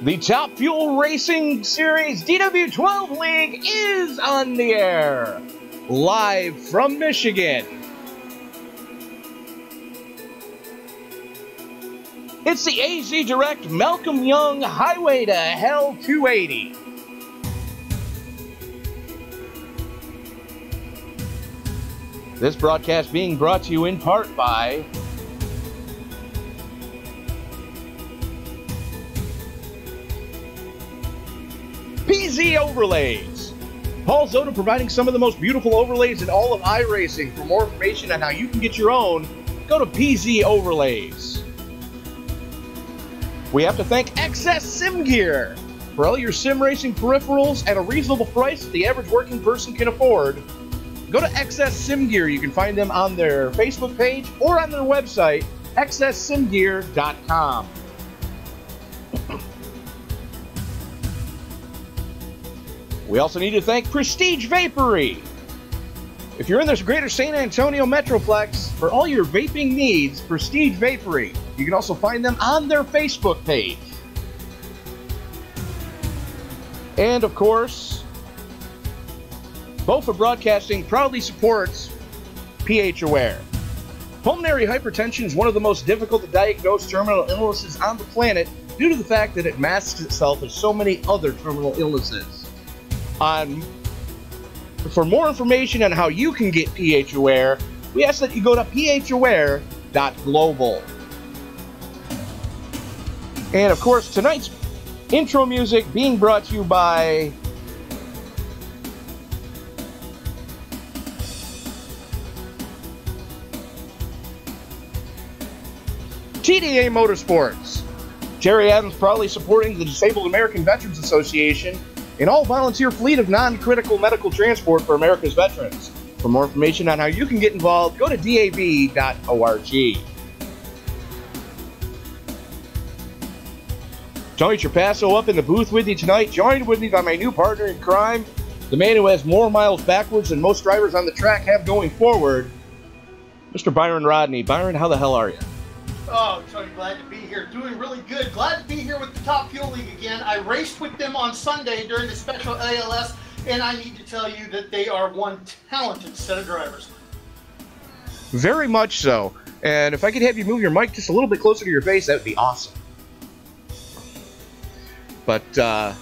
The Top Fuel Racing Series DW12 League is on the air, live from Michigan. It's the AZ Direct Malcolm Young Highway to Hell 280. This broadcast being brought to you in part by PZ Overlays. Paul Zoda providing some of the most beautiful overlays in all of iRacing. For more information on how you can get your own, go to PZ Overlays. We have to thank XS Sim Gear for all your sim racing peripherals at a reasonable price that the average working person can afford. Go to XS Sim Gear. You can find them on their Facebook page or on their website, xssimgear.com. We also need to thank Prestige Vapory. If you're in this greater San Antonio Metroplex, for all your vaping needs, Prestige Vapory. You can also find them on their Facebook page. And of course, Bofa Broadcasting proudly supports pH Aware. Pulmonary hypertension is one of the most difficult to diagnose terminal illnesses on the planet due to the fact that it masks itself as so many other terminal illnesses. For more information on how you can get pH Aware, we ask that you go to phaware.global. And of course, tonight's intro music being brought to you by TDA Motorsports. Jerry Adams proudly supporting the Disabled American Veterans Association, an all-volunteer fleet of non-critical medical transport for America's veterans. For more information on how you can get involved, go to dab.org. Tony Trapasso up in the booth with you tonight, joined with me by my new partner in crime, the man who has more miles backwards than most drivers on the track have going forward, Mr. Byron Rodney. Byron, how the hell are you? Oh, Tony, glad to be here. Doing really good. Glad to be here with the Top Fuel League again. I raced with them on Sunday during the special ALS, and I need to tell you that they are one talented set of drivers. Very much so. And if I could have you move your mic just a little bit closer to your face, that would be awesome. But, I'm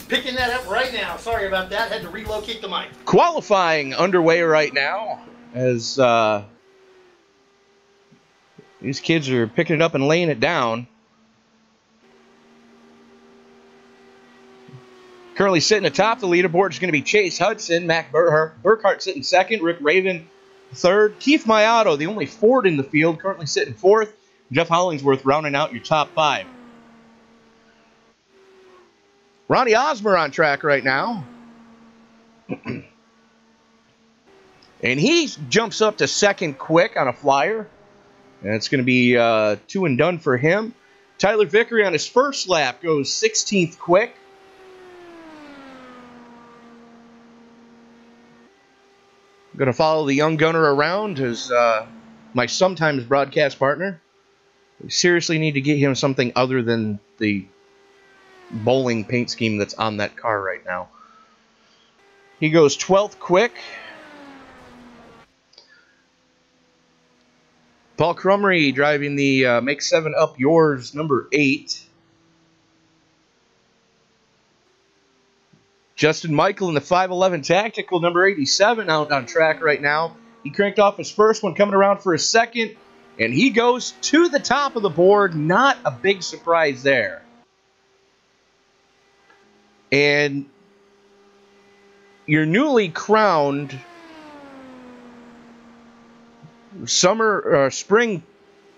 picking that up right now. Sorry about that. Had to relocate the mic. Qualifying underway right now as, these kids are picking it up and laying it down. Currently sitting atop the leaderboard is going to be Chase Hudson, Mac Burkhart sitting second, Rick Raven third, Keith Mayato, the only Ford in the field, currently sitting fourth, Jeff Hollingsworth rounding out your top five. Ronnie Osmer on track right now. And he jumps up to second quick on a flyer. And it's going to be two and done for him. Tyler Vickery on his first lap goes 16th quick. I'm going to follow the young gunner around as my sometimes broadcast partner. We seriously need to get him something other than the bowling paint scheme that's on that car right now. He goes 12th quick. Paul Crumry driving the Make 7 Up Yours number 8. Justin Michael in the 511 Tactical number 87 out on track right now. He cranked off his first one, coming around for his second, and he goes to the top of the board. Not a big surprise there. And your newly crowned spring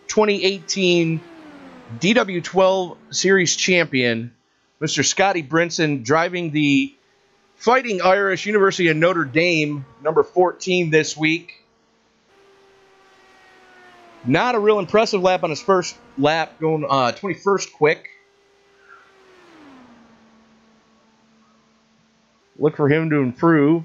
2018 DW12 Series champion, Mr. Scotty Brinson, driving the Fighting Irish University of Notre Dame number 14 this week. Not a real impressive lap on his first lap, going 21st quick. Look for him to improve.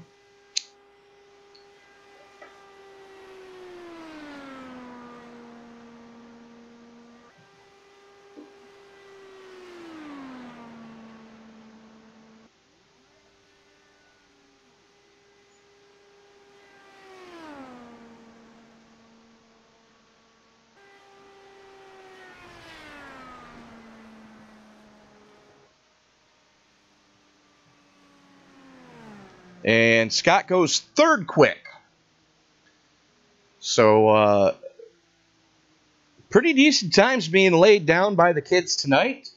And Scott goes third quick. So, pretty decent times being laid down by the kids tonight.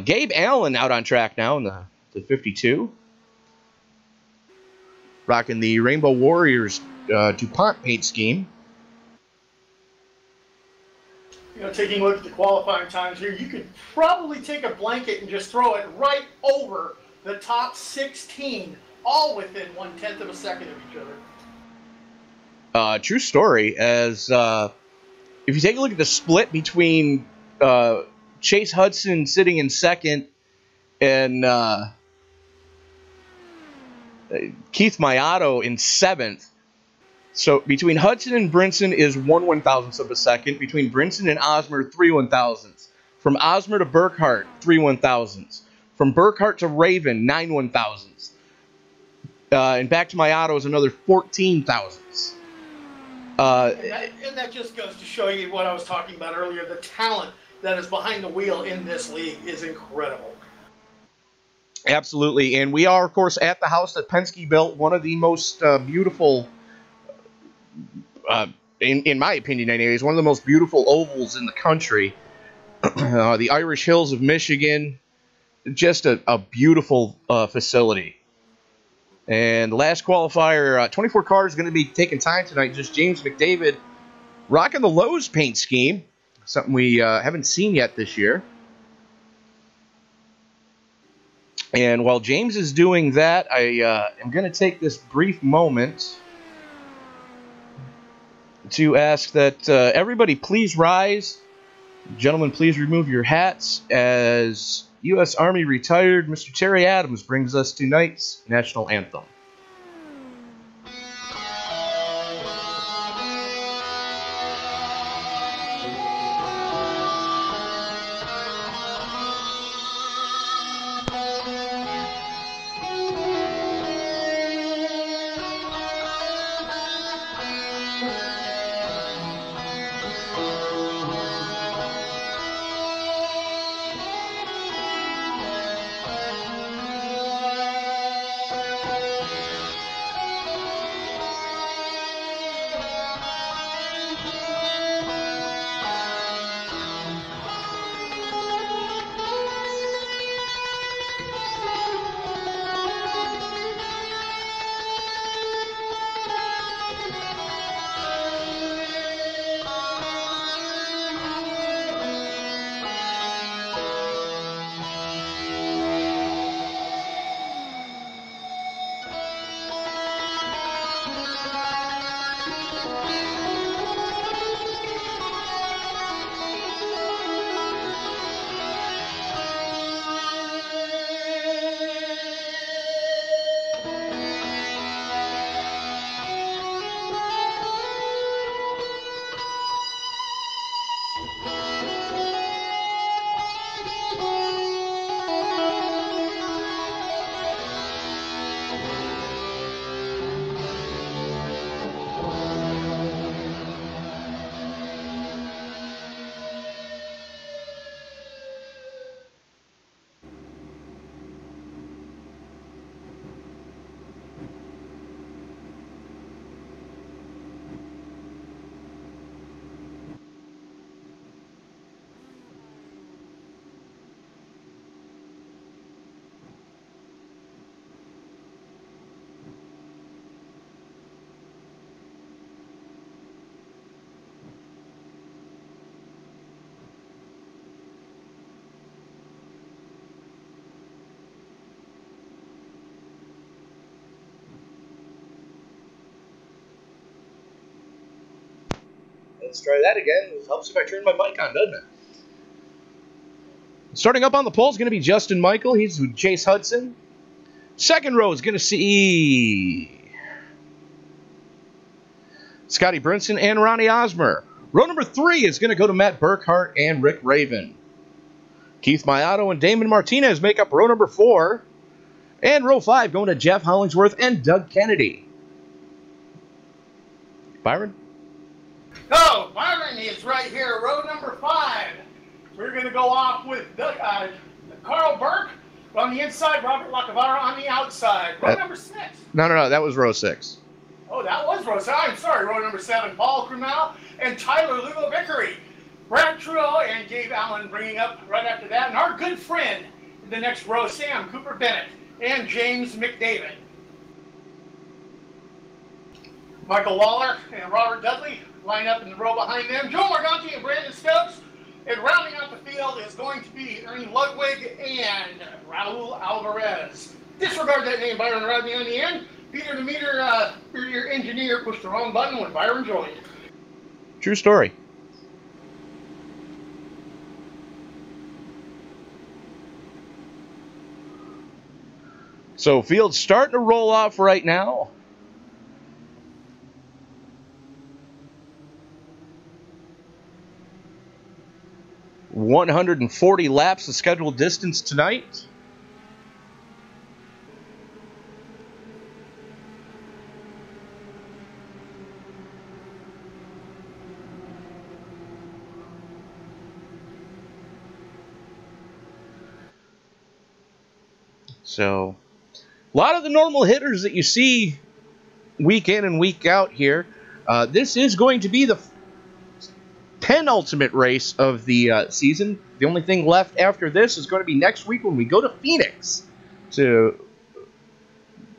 Gabe Allen out on track now in the 52. Rocking the Rainbow Warriors DuPont paint scheme. You know, taking a look at the qualifying times here, you could probably take a blanket and just throw it right over the top 16, all within 1/10 of a second of each other. True story. As if you take a look at the split between Chase Hudson sitting in second and Keith Mayato in seventh. So between Hudson and Brinson is 1/1000th of a second. Between Brinson and Osmer, 3/1000ths. From Osmer to Burkhart, 3/1000ths. From Burkhart to Raven, 9/1000ths. And back to Mayato is another 14/1000ths. And that just goes to show you what I was talking about earlier. The talent that is behind the wheel in this league is incredible. Absolutely. And we are, of course, at the house that Penske built, one of the most beautiful, in my opinion anyways, one of the most beautiful ovals in the country. The Irish Hills of Michigan, just a beautiful facility. And the last qualifier, 24 cars going to be taking time tonight. Just James McDavid rocking the Lowe's paint scheme, something we haven't seen yet this year. And while James is doing that, I am going to take this brief moment to ask that everybody please rise. Gentlemen, please remove your hats as U.S. Army retired Mr. Terry Adams brings us tonight's national anthem. Let's try that again. It helps if I turn my mic on, doesn't it? Starting up on the pole is going to be Justin Michael. He's with Chase Hudson. Second row is going to see Scotty Brinson and Ronnie Osmer. Row number 3 is going to go to Matt Burkhart and Rick Raven. Keith Mayato and Damon Martinez make up row number 4. And row 5 going to Jeff Hollingsworth and Doug Kennedy. Byron? Oh, Byron is right here, row number 5. We're going to go off with Carl Burke, On the inside, Robert Lacavara. On the outside, row number 6. No, that was row 6. Oh, that was row 6. I'm sorry, row number 7, Paul Krumau and Tyler Lugo Vickery. Brad Trudeau and Gabe Allen bringing up right after that. And our good friend in the next row, Sam Cooper Bennett and James McDavid. Michael Waller and Robert Dudley line up in the row behind them. Joe Morganti and Brandon Stokes. And rounding out the field is going to be Ernie Ludwig and Raul Alvarez. Disregard that name, Byron Rodney on the end. Peter Demeter, your engineer, pushed the wrong button when Byron joined. True story. So field's starting to roll off right now. ...140 laps of scheduled distance tonight. So, a lot of the normal hitters that you see week in and week out here. This is going to be the penultimate race of the season. The only thing left after this is going to be next week when we go to Phoenix to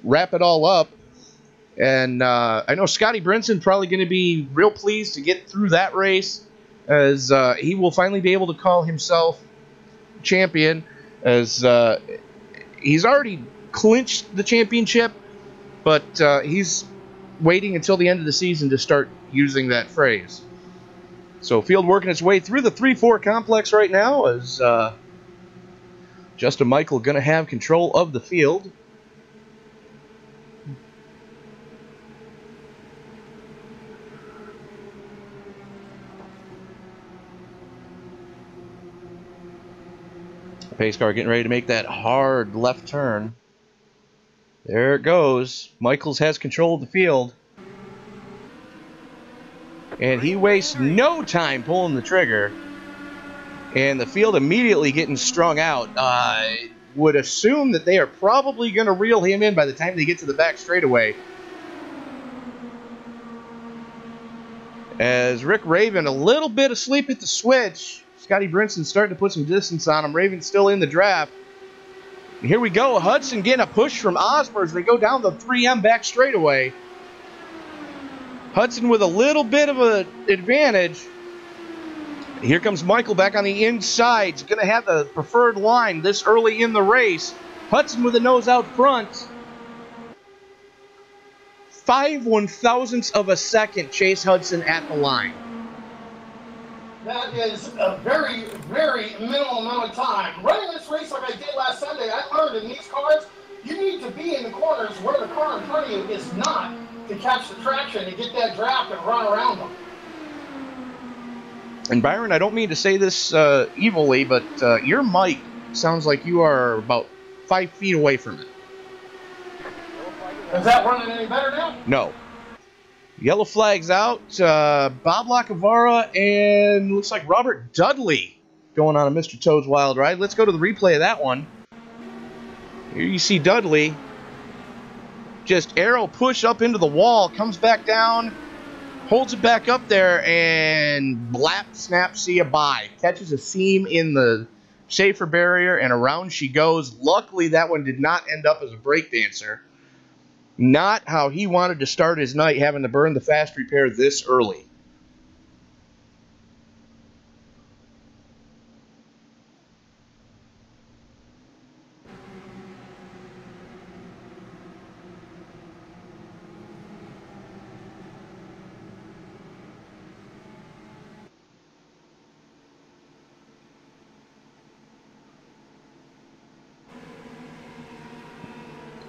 wrap it all up. And I know Scotty Brinson probably going to be real pleased to get through that race, as he will finally be able to call himself champion, as he's already clinched the championship, but he's waiting until the end of the season to start using that phrase. So field working its way through the 3-4 complex right now, as Justin Michael going to have control of the field. Pace car getting ready to make that hard left turn. There it goes. Michaels has control of the field. And he wastes no time pulling the trigger. And the field immediately getting strung out. I would assume that they are probably going to reel him in by the time they get to the back straightaway. As Rick Raven, a little bit asleep at the switch. Scotty Brinson starting to put some distance on him. Raven's still in the draft. And here we go. Hudson getting a push from Osmer as they go down the 3M back straightaway. Hudson with a little bit of an advantage. Here comes Michael back on the inside. He's going to have the preferred line this early in the race. Hudson with a nose out front. 5/1000ths of a second, Chase Hudson at the line. That is a very, very minimal amount of time. Running this race like I did last Sunday, I learned in these cars, you need to be in the corners where the car in front of you is not, to catch the traction and get that draft and run around them. And Byron, I don't mean to say this evilly, but your mic sounds like you are about 5 feet away from it. Is that running any better now? No. Yellow flag's out. Bob Lacavara and looks like Robert Dudley going on a Mr. Toad's Wild Ride. Let's go to the replay of that one. Here you see Dudley just arrow push up into the wall, comes back down, holds it back up there, and blap, snap, see ya, bye. Catches a seam in the safer barrier, and around she goes. Luckily, that one did not end up as a breakdancer. Not how he wanted to start his night, having to burn the fast repair this early.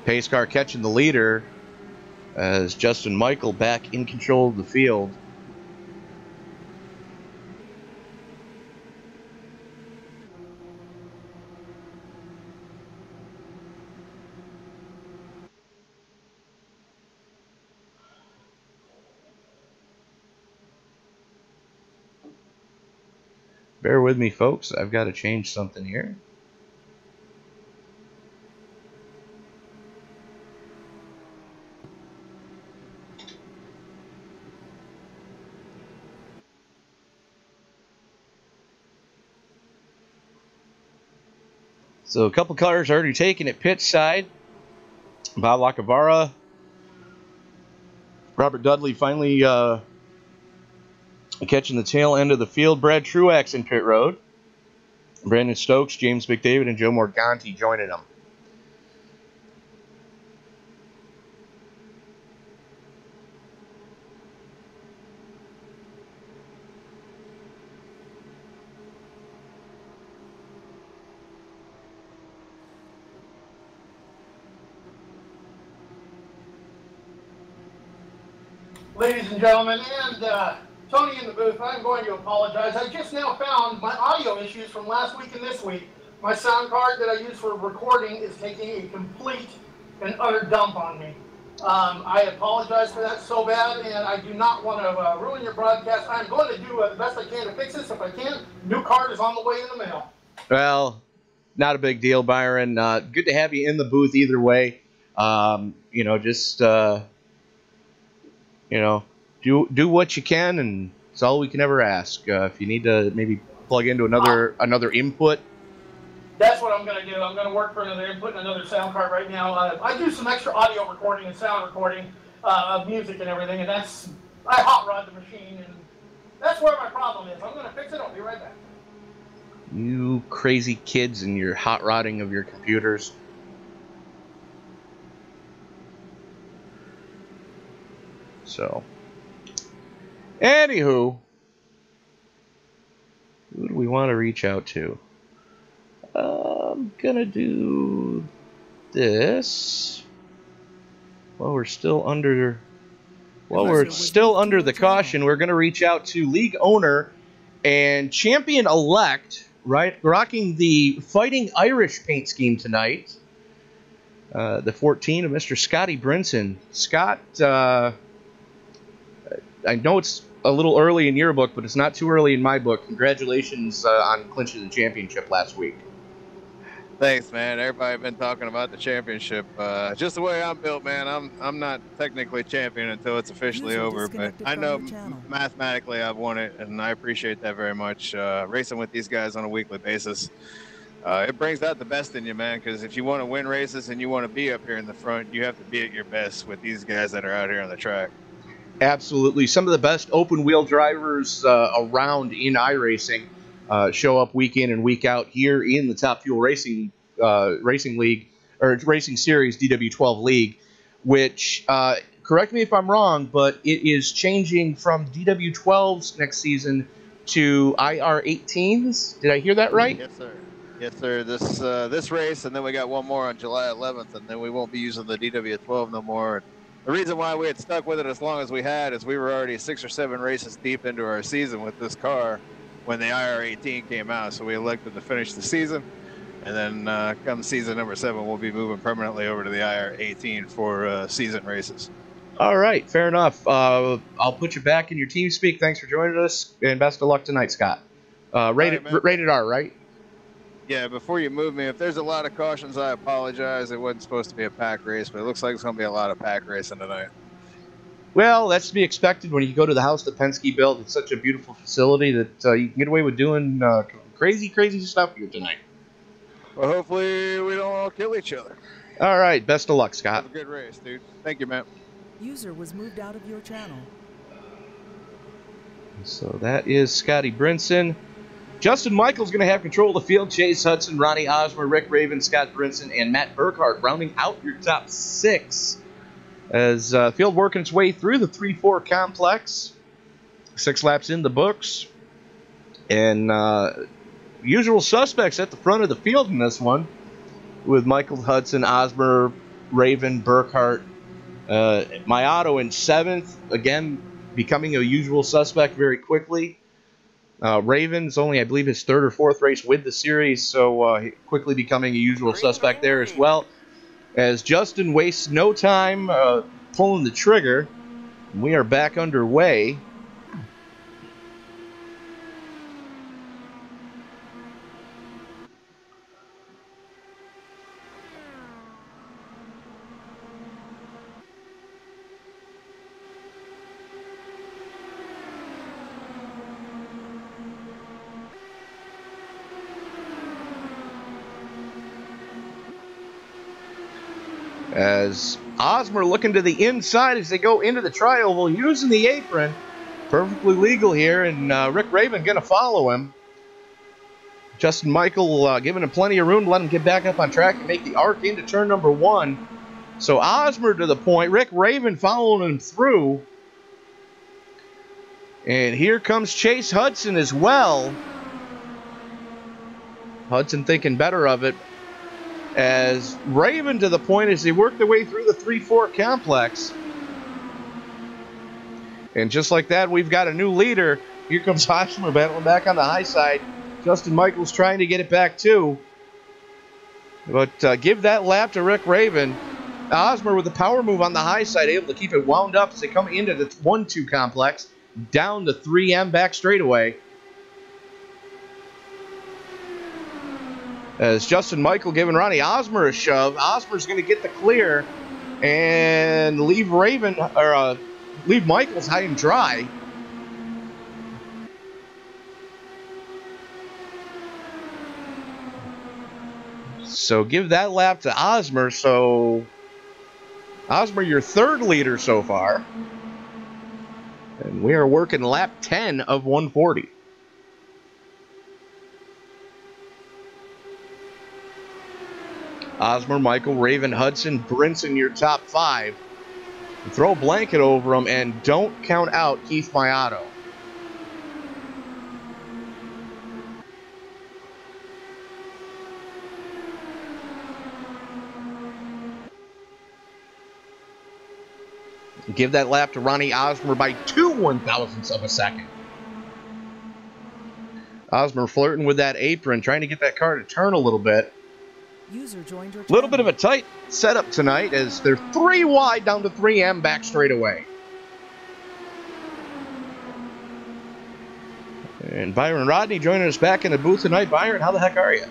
Pace car catching the leader as Justin Michael back in control of the field. Bear with me, folks. I've got to change something here. So a couple cars already taken at pit side. Bob Lacavara, Robert Dudley finally catching the tail end of the field. Brad Truax in pit road. Brandon Stokes, James McDavid, and Joe Morganti joining them. Ladies and gentlemen, and Tony in the booth, I'm going to apologize. I just now found my audio issues from last week and this week. My sound card that I use for recording is taking a complete and utter dump on me. I apologize for that so bad, and I do not want to ruin your broadcast. I'm going to do the best I can to fix this. If I can, new card is on the way in the mail. Well, not a big deal, Byron. Good to have you in the booth either way. Just do what you can, and it's all we can ever ask. If you need to maybe plug into another input. That's what I'm going to do. I'm going to work for another input and another sound card right now. I do some extra audio recording and sound recording of music and everything, and I hot rod the machine, and that's where my problem is. I'm going to fix it. I'll be right back. You crazy kids and your hot rodding of your computers. So, anywho, who do we want to reach out to? I'm gonna do this while we're still under the caution. We're gonna reach out to league owner and champion elect, right, rocking the Fighting Irish paint scheme tonight. The 14 of Mr. Scotty Brinson. Scott, I know it's a little early in your book, but it's not too early in my book. Congratulations on clinching the championship last week. Thanks, man. Everybody been talking about the championship. Just the way I'm built, man. I'm not technically champion until it's officially over, but I know mathematically I've won it, and I appreciate that very much. Racing with these guys on a weekly basis, it brings out the best in you, man. Because if you want to win races and you want to be up here in the front, you have to be at your best with these guys that are out here on the track. Absolutely. Some of the best open-wheel drivers around in iRacing show up week in and week out here in the Top Fuel Racing League, or Racing Series DW12 League, which, correct me if I'm wrong, but it is changing from DW12s next season to IR18s. Did I hear that right? Yes, sir. Yes, sir. This race, and then we got one more on July 11th, and then we won't be using the DW12 no more. The reason why we had stuck with it as long as we had is we were already 6 or 7 races deep into our season with this car when the IR18 came out. So we elected to finish the season. And then come season number 7, we'll be moving permanently over to the IR18 for season races. All right. Fair enough. I'll put you back in your team speak. Thanks for joining us, and best of luck tonight, Scott. Rated R, right? Yeah, before you move me, if there's a lot of cautions, I apologize. It wasn't supposed to be a pack race, but it looks like it's going to be a lot of pack racing tonight. Well, that's to be expected when you go to the house that Penske built. It's such a beautiful facility that you can get away with doing crazy, crazy stuff here tonight. Well, hopefully we don't all kill each other. All right, best of luck, Scott. Have a good race, dude. Thank you, man. User was moved out of your channel. So that is Scotty Brinson. Justin Michael's going to have control of the field. Chase Hudson, Ronnie Osmer, Rick Raven, Scott Brinson, and Matt Burkhart rounding out your top 6. As field working its way through the 3-4 complex. 6 laps in the books. And usual suspects at the front of the field in this one. With Michael, Hudson, Osmer, Raven, Burkhart. Mayato in 7th. Again, becoming a usual suspect very quickly. Raven's only, I believe, his 3rd or 4th race with the series, so quickly becoming a usual suspect there as well. As Justin wastes no time pulling the trigger, we are back underway. As Osmer looking to the inside as they go into the tri-oval, using the apron. Perfectly legal here, and Rick Raven going to follow him. Justin Michael giving him plenty of room to let him get back up on track and make the arc into turn number 1. So Osmer to the point, Rick Raven following him through. And here comes Chase Hudson as well. Hudson thinking better of it. As Raven to the point as they work their way through the 3-4 complex. And just like that, we've got a new leader. Here comes Osmer battling back on the high side. Justin Michaels trying to get it back too. But give that lap to Rick Raven. Osmer with the power move on the high side, able to keep it wound up as they come into the 1-2 complex. Down the 3M back straightaway. As Justin Michael giving Ronnie Osmer a shove. Osmer's going to get the clear and leave leave Michaels high and dry. So give that lap to Osmer. So Osmer, your third leader so far. And we are working lap 10 of 140. Osmer, Michael, Raven, Hudson, Brinson, your top 5. Throw a blanket over them and don't count out Keith Maiato. Give that lap to Ronnie Osmer by 2 1/1000ths of a second. Osmer flirting with that apron, trying to get that car to turn a little bit. User joined your A little bit of a tight setup tonight as they're 3 wide down to 3M back straightaway. And Byron Rodney joining us back in the booth tonight. Byron, how the heck are you?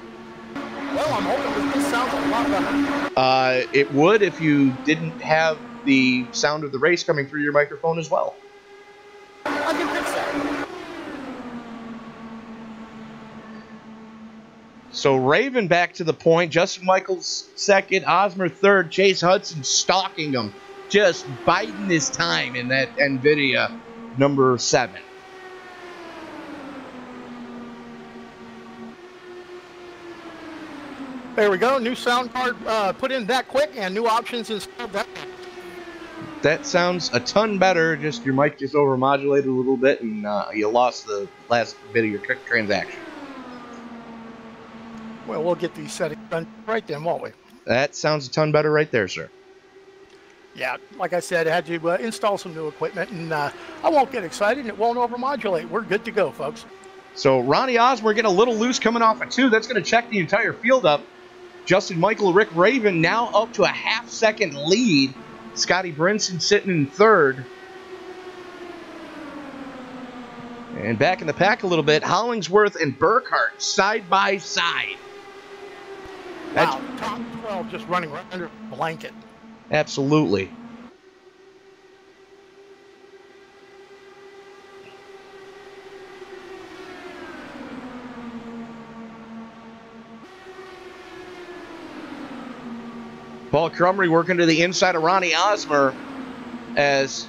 Well, I'm hoping this sounds a lot better. It would if you didn't have the sound of the race coming through your microphone as well. I can fix that. So Raven back to the point. Justin Michaels second, Osmer third, Chase Hudson stalking him. Just biding his time in that NVIDIA number 7. There we go. New sound card put in that quick, and new options installed that. That sounds a ton better. Just your mic just overmodulated a little bit, and you lost the last bit of your transaction. Well, we'll get these settings done right then, won't we? That sounds a ton better right there, sir. Yeah, like I said, I had to install some new equipment, and I won't get excited, and it won't overmodulate. We're good to go, folks. So Ronnie Osmer getting a little loose coming off a 2. That's going to check the entire field up. Justin Michael, Rick Raven now up to a half-second lead. Scotty Brinson sitting in third. And back in the pack a little bit, Hollingsworth and Burkhart side by side. Wow, top 12 just running right under the blanket. Absolutely. Paul Crumry working to the inside of Ronnie Osmer as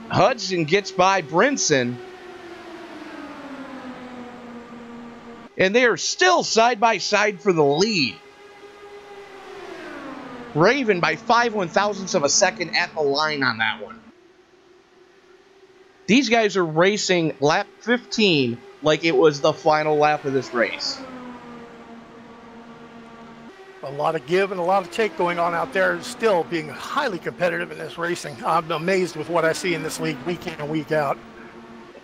Hudson gets by Brinson. And they are still side by side for the lead. Raven by 5 1/1000ths of a second at the line on that one. These guys are racing lap 15 like it was the final lap of this race. A lot of give and a lot of take going on out there, still being highly competitive in this racing. I'm amazed with what I see in this league week in and week out.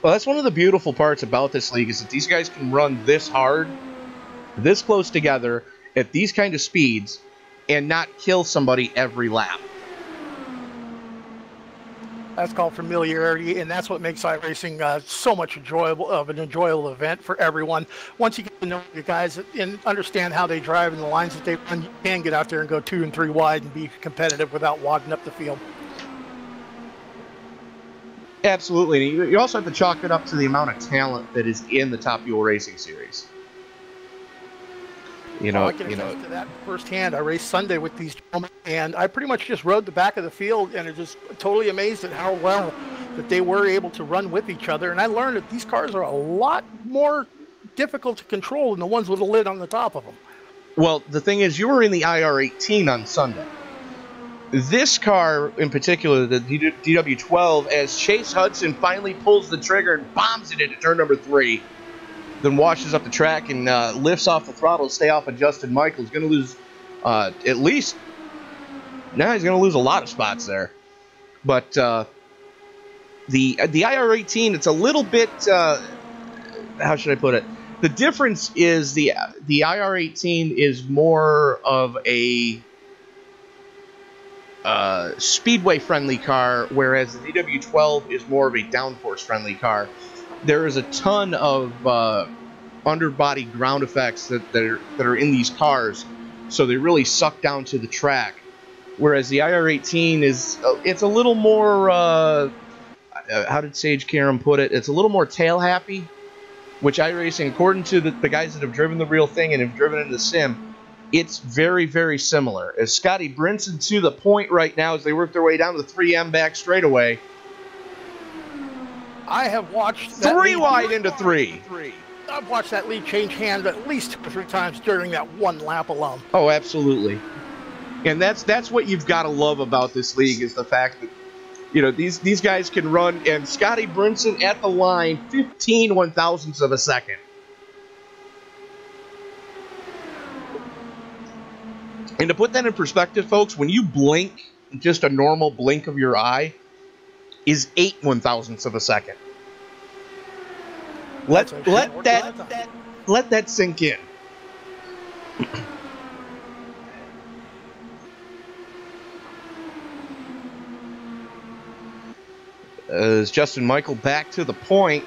Well, that's one of the beautiful parts about this league is that these guys can run this hard, this close together, at these kind of speeds, and not kill somebody every lap. That's called familiarity, and that's what makes iRacing so much an enjoyable event for everyone. Once you get to know the guys and understand how they drive and the lines that they run, you can get out there and go 2 and 3 wide and be competitive without wadding up the field. Absolutely. You also have to chalk it up to the amount of talent that is in the Top Fuel Racing Series. I can attest to that firsthand. I raced Sunday with these gentlemen, and I pretty much just rode the back of the field, and it's just totally amazed at how well that they were able to run with each other. And I learned that these cars are a lot more difficult to control than the ones with a lid on the top of them. Well, the thing is, you were in the IR-18 on Sunday. This car, in particular, the DW12, as Chase Hudson finally pulls the trigger and bombs it into turn number 3, then washes up the track and lifts off the throttle to stay off of Justin Michael. He's going to lose at least... Now he's going to lose a lot of spots there. But the IR-18, it's a little bit... how should I put it? The difference is the IR-18 is more of a speedway-friendly car, whereas the DW12 is more of a downforce-friendly car. There is a ton of underbody ground effects that are in these cars, so they really suck down to the track. Whereas the IR-18 it's a little more how did Sage Karam put it? It's a little more tail happy, which iRacing, according to the guys that have driven the real thing and have driven it in the sim, it's very, very similar. As Scotty Brinson to the point right now as they work their way down to the 3M back straightaway. I have watched three wide into 3. I've watched that lead change hands at least 2 or 3 times during that one lap alone. Oh, absolutely. And that's what you've got to love about this league, is the fact that, you know, these guys can run, and Scotty Brinson at the line 15 one-thousandths of a second. And to put that in perspective, folks, when you blink, just a normal blink of your eye is 8 one-thousandths of a second. Let that sink in. As Justin Michael back to the point.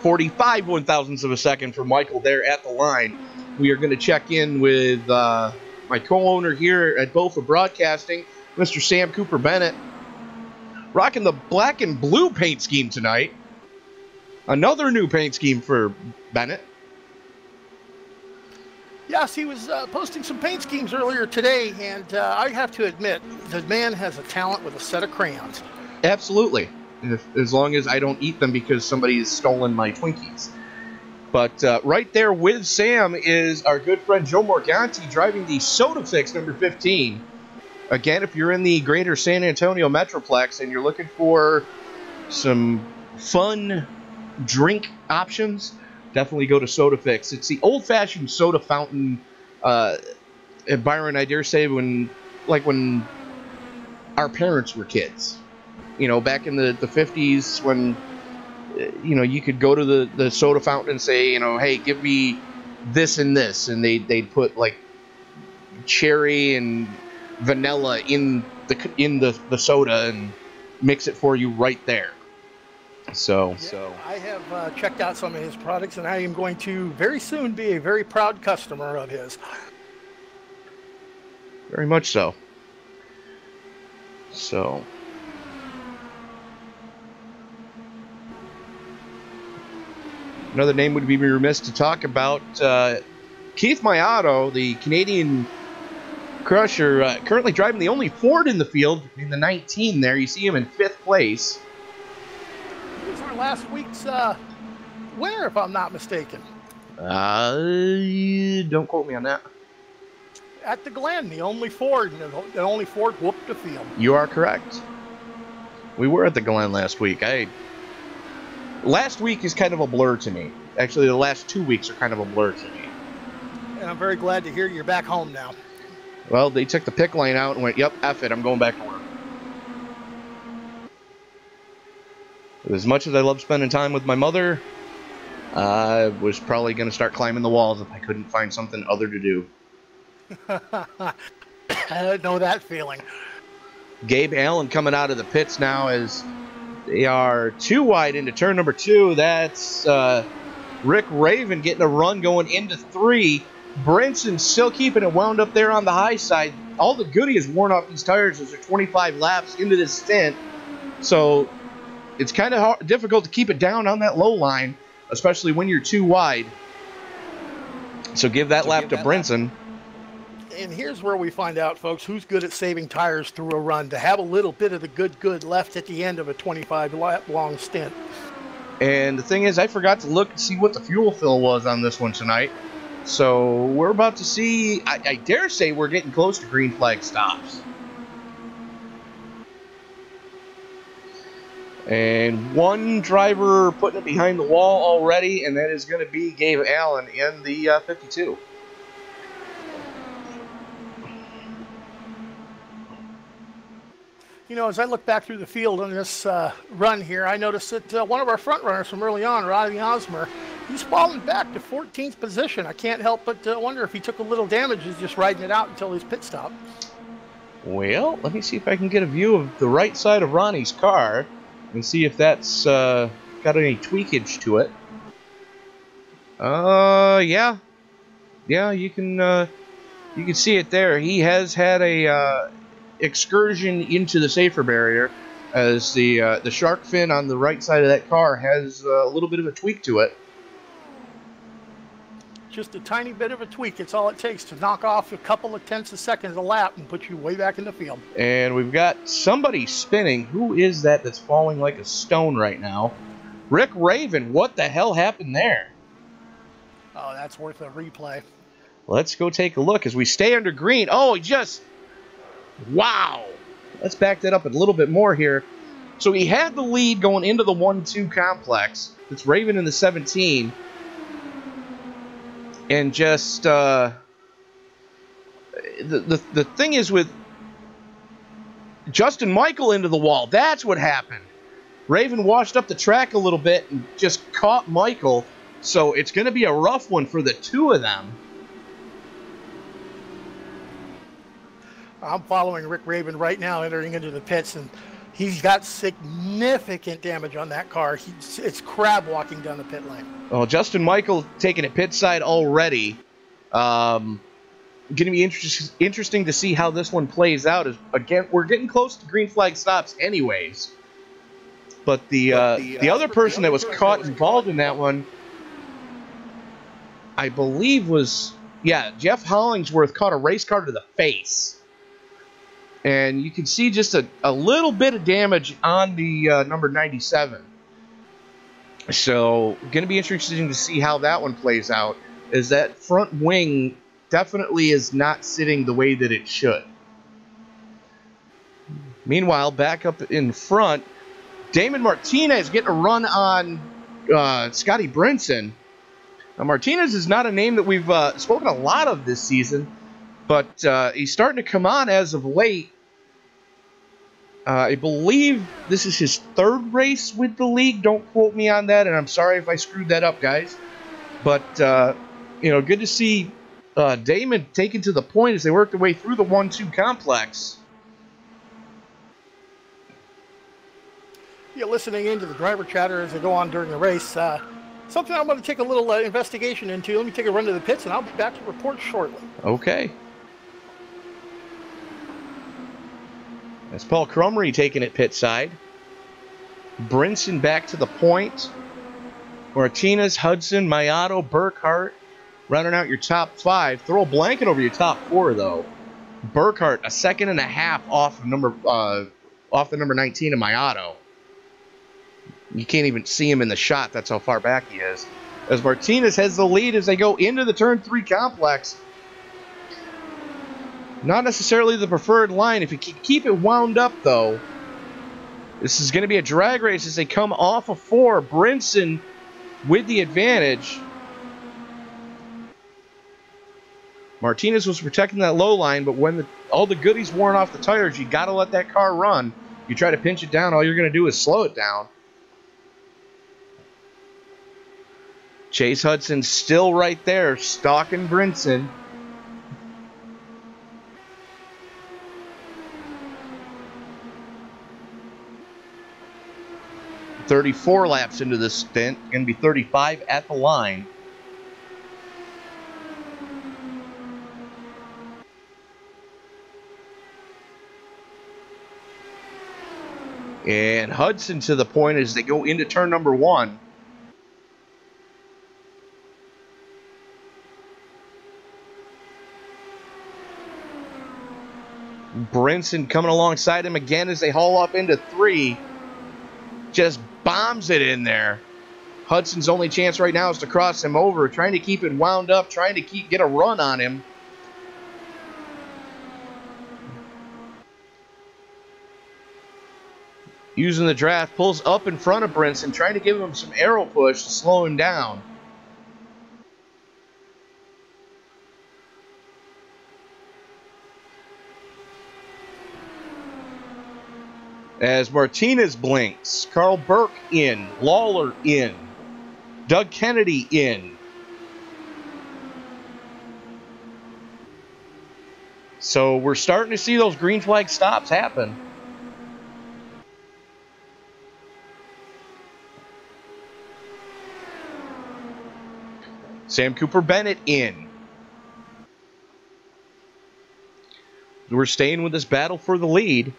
45 one-thousandths of a second for Michael there at the line. We are going to check in with my co-owner here at Bofa Broadcasting, Mr. Sam Cooper Bennett. Rocking the black and blue paint scheme tonight. Another new paint scheme for Bennett. Yes, he was posting some paint schemes earlier today, and I have to admit, the man has a talent with a set of crayons. Absolutely. As long as I don't eat them because somebody has stolen my Twinkies. But right there with Sam is our good friend Joe Morganti driving the SodaFix number 15. Again, if you're in the greater San Antonio Metroplex and you're looking for some fun drink options, definitely go to SodaFix. It's the old-fashioned soda fountain, Byron, I dare say, when our parents were kids. You know, back in the 50s when, you know, you could go to the soda fountain and say, you know, hey, give me this and this. And they'd put, like, cherry and vanilla in the soda and mix it for you right there. So I have checked out some of his products, and I am going to very soon be a very proud customer of his. Very much so. So another name would be remiss to talk about. Keith Maiato, the Canadian crusher, currently driving the only Ford in the field in the 19 there. You see him in 5th place. He was our last week's winner, if I'm not mistaken. Don't quote me on that. At the Glen, the only Ford whooped the field. You are correct. We were at the Glen last week. Last week is kind of a blur to me. Actually, the last 2 weeks are kind of a blur to me. And I'm very glad to hear you're back home now. Well, they took the pick line out and went, yep, F it, I'm going back to work. As much as I love spending time with my mother, I was probably going to start climbing the walls if I couldn't find something other to do. I know that feeling. Gabe Allen coming out of the pits now as they are 2 wide into turn number 2. That's Rick Raven getting a run going into 3. Brinson still keeping it wound up there on the high side. All the goodie is worn off these tires as they're 25 laps into this stint. So it's kind of difficult to keep it down on that low line, especially when you're 2 wide. So give that lap to Brinson. And here's where we find out, folks, who's good at saving tires through a run, to have a little bit of the good left at the end of a 25-lap long stint. And the thing is, I forgot to look and see what the fuel fill was on this one tonight. So we're about to see, I dare say we're getting close to green flag stops. And one driver putting it behind the wall already, and that is going to be Gabe Allen in the 52. You know, as I look back through the field on this run here, I noticed that one of our front runners from early on, Rodney Osmer, he's fallen back to 14th position. I can't help but wonder if he took a little damage. He's just riding it out until his pit stop. Well, let me see if I can get a view of the right side of Ronnie's car and see if that's got any tweakage to it. Yeah, you can see it there. He has had a excursion into the safer barrier, as the shark fin on the right side of that car has a little bit of a tweak to it. Just a tiny bit of a tweak. It's all it takes to knock off a couple of tenths of seconds a lap and put you way back in the field. And we've got somebody spinning. Who is that that's falling like a stone right now? Rick Raven. What the hell happened there? Oh, that's worth a replay. Let's go take a look as we stay under green. Oh, wow. Let's back that up a little bit more here. So he had the lead going into the 1-2 complex. It's Raven in the 17. And just the thing is with Justin Michael into the wall, that's what happened. Raven washed up the track a little bit and just caught Michael. So it's going to be a rough one for the two of them. I'm following Rick Raven right now, entering into the pits, and he's got significant damage on that car. It's crab walking down the pit lane. Well, Justin Michael taking it pit side already. Going to be interesting to see how this one plays out. Again, we're getting close to green flag stops anyways. But the other person that was caught involved in that one, I believe was, Jeff Hollingsworth caught a race car to the face. And you can see just a little bit of damage on the number 97. So, going to be interesting to see how that one plays out, as that front wing definitely is not sitting the way that it should. Meanwhile, back up in front, Damon Martinez getting a run on Scotty Brinson. Now, Martinez is not a name that we've spoken a lot of this season, but he's starting to come on as of late. I believe this is his third race with the league. Don't quote me on that, and I'm sorry if I screwed that up, guys. But, good to see Damon taken to the point as they work their way through the 1-2 complex. You're listening into the driver chatter as they go on during the race. Something I'm going to take a little investigation into. Let me take a run to the pits, and I'll be back to report shortly. Okay. That's Paul Crumry taking it pit side. Brinson back to the point. Martinez, Hudson, Mayato, Burkhart running out your top 5. Throw a blanket over your top 4, though. Burkhart, a second and a half off the number 19 of Mayato. You can't even see him in the shot. That's how far back he is. As Martinez has the lead as they go into the turn 3 complex. Not necessarily the preferred line. If you keep it wound up, though, this is going to be a drag race as they come off of 4. Brinson with the advantage. Martinez was protecting that low line, but when all the goodies worn off the tires, you got to let that car run. You try to pinch it down, all you're going to do is slow it down. Chase Hudson still right there, stalking Brinson. "34 laps into this stint, going to be 35 at the line." And Hudson to the point as they go into turn number 1. Brinson coming alongside him again as they haul up into 3. Just bombs it in there. Hudson's only chance right now is to cross him over, trying to keep it wound up, trying to get a run on him. Using the draft, pulls up in front of Brinson, trying to give him some arrow push to slow him down. As Martinez blinks, Carl Burke in, Lawler in, Doug Kennedy in. So we're starting to see those green flag stops happen. Sam Cooper Bennett in. We're staying with this battle for the lead.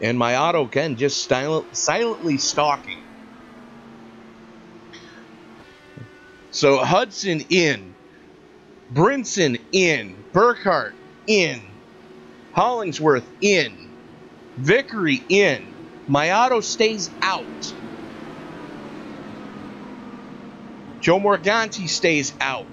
And Mayato, again, just silently stalking. So Hudson in. Brinson in. Burkhart in. Hollingsworth in. Vickery in. Mayato stays out. Joe Morganti stays out.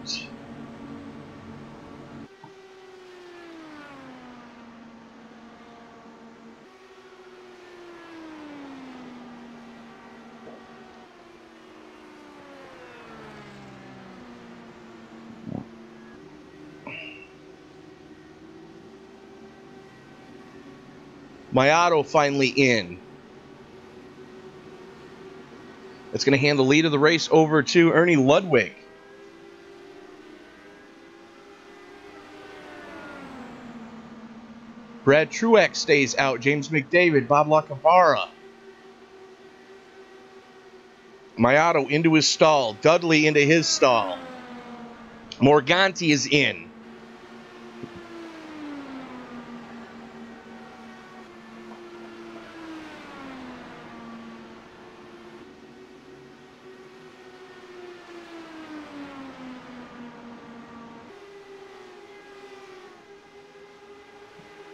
Mayato finally in. That's going to hand the lead of the race over to Ernie Ludwig. Brad Truex stays out. James McDavid, Bob Lacavara. Mayato into his stall. Dudley into his stall. Morganti is in.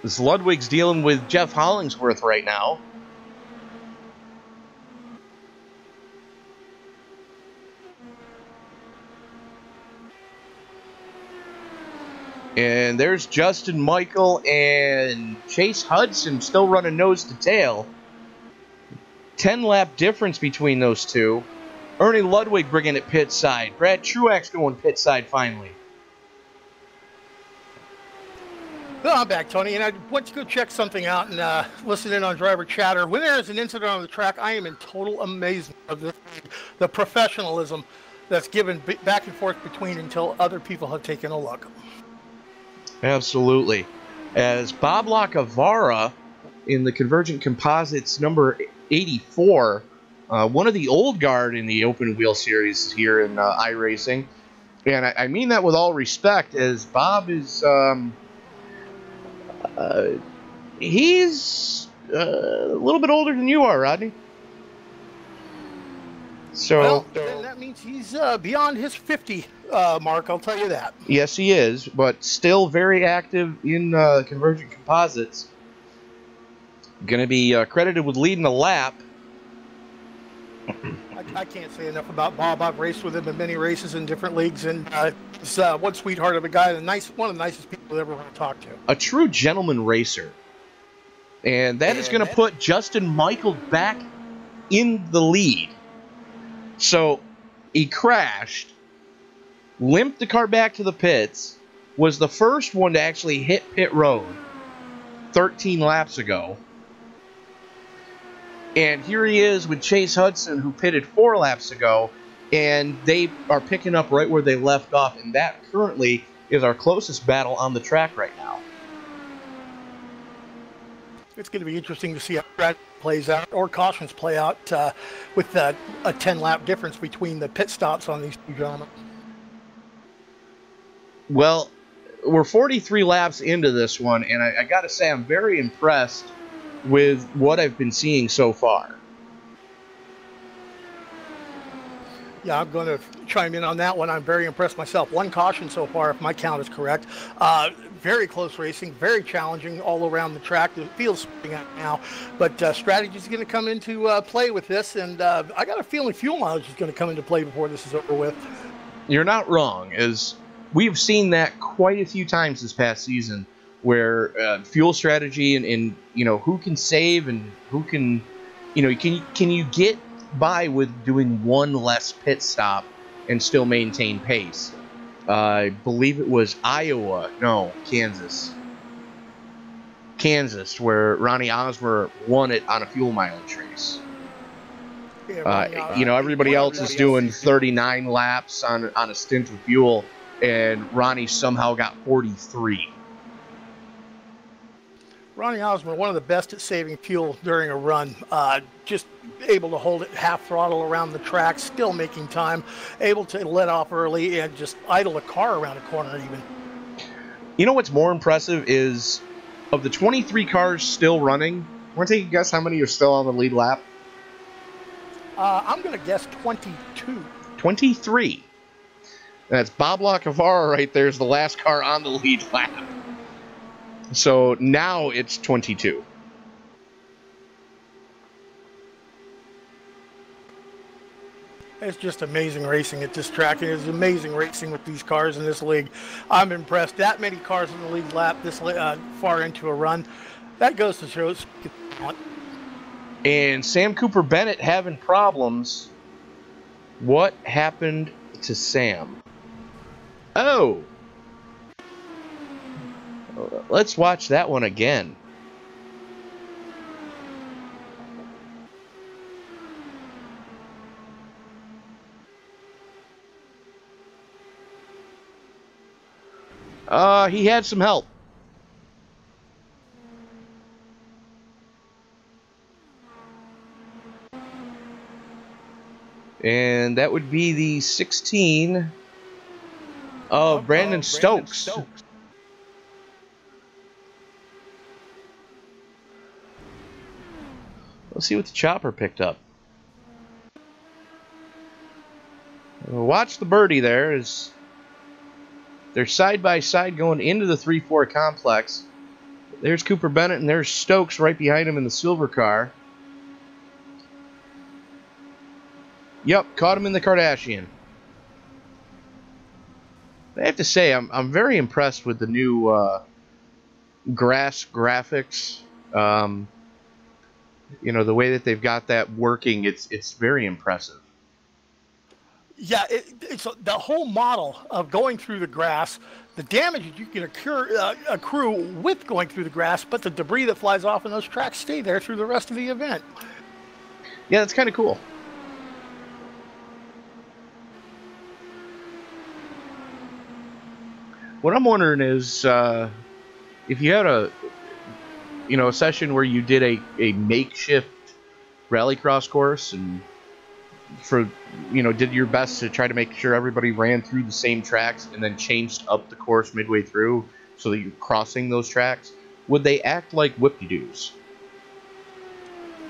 This Ludwig's dealing with Jeff Hollingsworth right now. And there's Justin Michael and Chase Hudson still running nose to tail. 10-lap difference between those two. Ernie Ludwig bringing it pit side. Brad Truex going pit side finally. Well, I'm back, Tony, and I went to go check something out and listen in on driver chatter. When there is an incident on the track, I am in total amazement of the professionalism that's given back and forth between until other people have taken a look. Absolutely. As Bob Lacavara in the Convergent Composites number 84, one of the old guard in the open wheel series here in iRacing, and I mean that with all respect, as Bob is... he's a little bit older than you are, Rodney. So well, then that means he's beyond his 50 mark, I'll tell you that. Yes, he is, but still very active in Convergent Composites. Going to be credited with leading the lap. I can't say enough about Bob. I've raced with him in many races in different leagues, and he's one sweetheart of a guy, one of the nicest people I've ever want to talk to. A true gentleman racer. And that is going to put Justin Michael back in the lead. So he crashed, limped the car back to the pits, was the first one to actually hit pit road 13 laps ago. And here he is with Chase Hudson, who pitted 4 laps ago, and they are picking up right where they left off, and that currently is our closest battle on the track right now. It's going to be interesting to see how that plays out, or cautions play out with a 10-lap difference between the pit stops on these two gentlemen. Well, we're 43 laps into this one, and I got to say I'm very impressed with what I've been seeing so far. Yeah, I'm going to chime in on that one. I'm very impressed myself. One caution so far, if my count is correct. Very close racing, very challenging all around the track. The field's spinning out now, but strategy is going to come into play with this, and I got a feeling fuel mileage is going to come into play before this is over with. You're not wrong, as we've seen that quite a few times this past season, where fuel strategy and who can save and who can, can you get by with doing one less pit stop and still maintain pace. I believe it was Kansas, where Ronnie Osmer won it on a fuel mileage race. Everybody else is doing 39 laps on a stint with fuel, and Ronnie somehow got 43. Ronnie Osmer, one of the best at saving fuel during a run. Just able to hold it half throttle around the track, still making time, able to let off early and just idle a car around a corner even. You know what's more impressive is, of the 23 cars still running, want to take a guess how many are still on the lead lap? I'm going to guess 22. 23. That's Bob Lacavara right there is the last car on the lead lap. So now it's 22. It's just amazing racing at this track. It is amazing racing with these cars in this league. I'm impressed. That many cars in the lead lap this far into a run. That goes to show. And Sam Cooper Bennett having problems. What happened to Sam? Oh. Let's watch that one again. He had some help. And that would be the 16 of Brandon Stokes. Let's see what the chopper picked up. Watch the birdie there as they're side by side going into the 3-4 complex. There's Cooper Bennett and there's Stokes right behind him in the silver car. Yep, caught him in the Kardashian. I have to say, I'm very impressed with the new grass graphics. The way that they've got that working, it's very impressive. Yeah, it's the whole model of going through the grass, the damage that you can accrue with going through the grass, but the debris that flies off in those tracks stay there through the rest of the event. Yeah, that's kind of cool. What I'm wondering is, if you had a session where you did a makeshift rallycross course and did your best to try to make sure everybody ran through the same tracks and then changed up the course midway through so that you're crossing those tracks, would they act like whip-de-doos?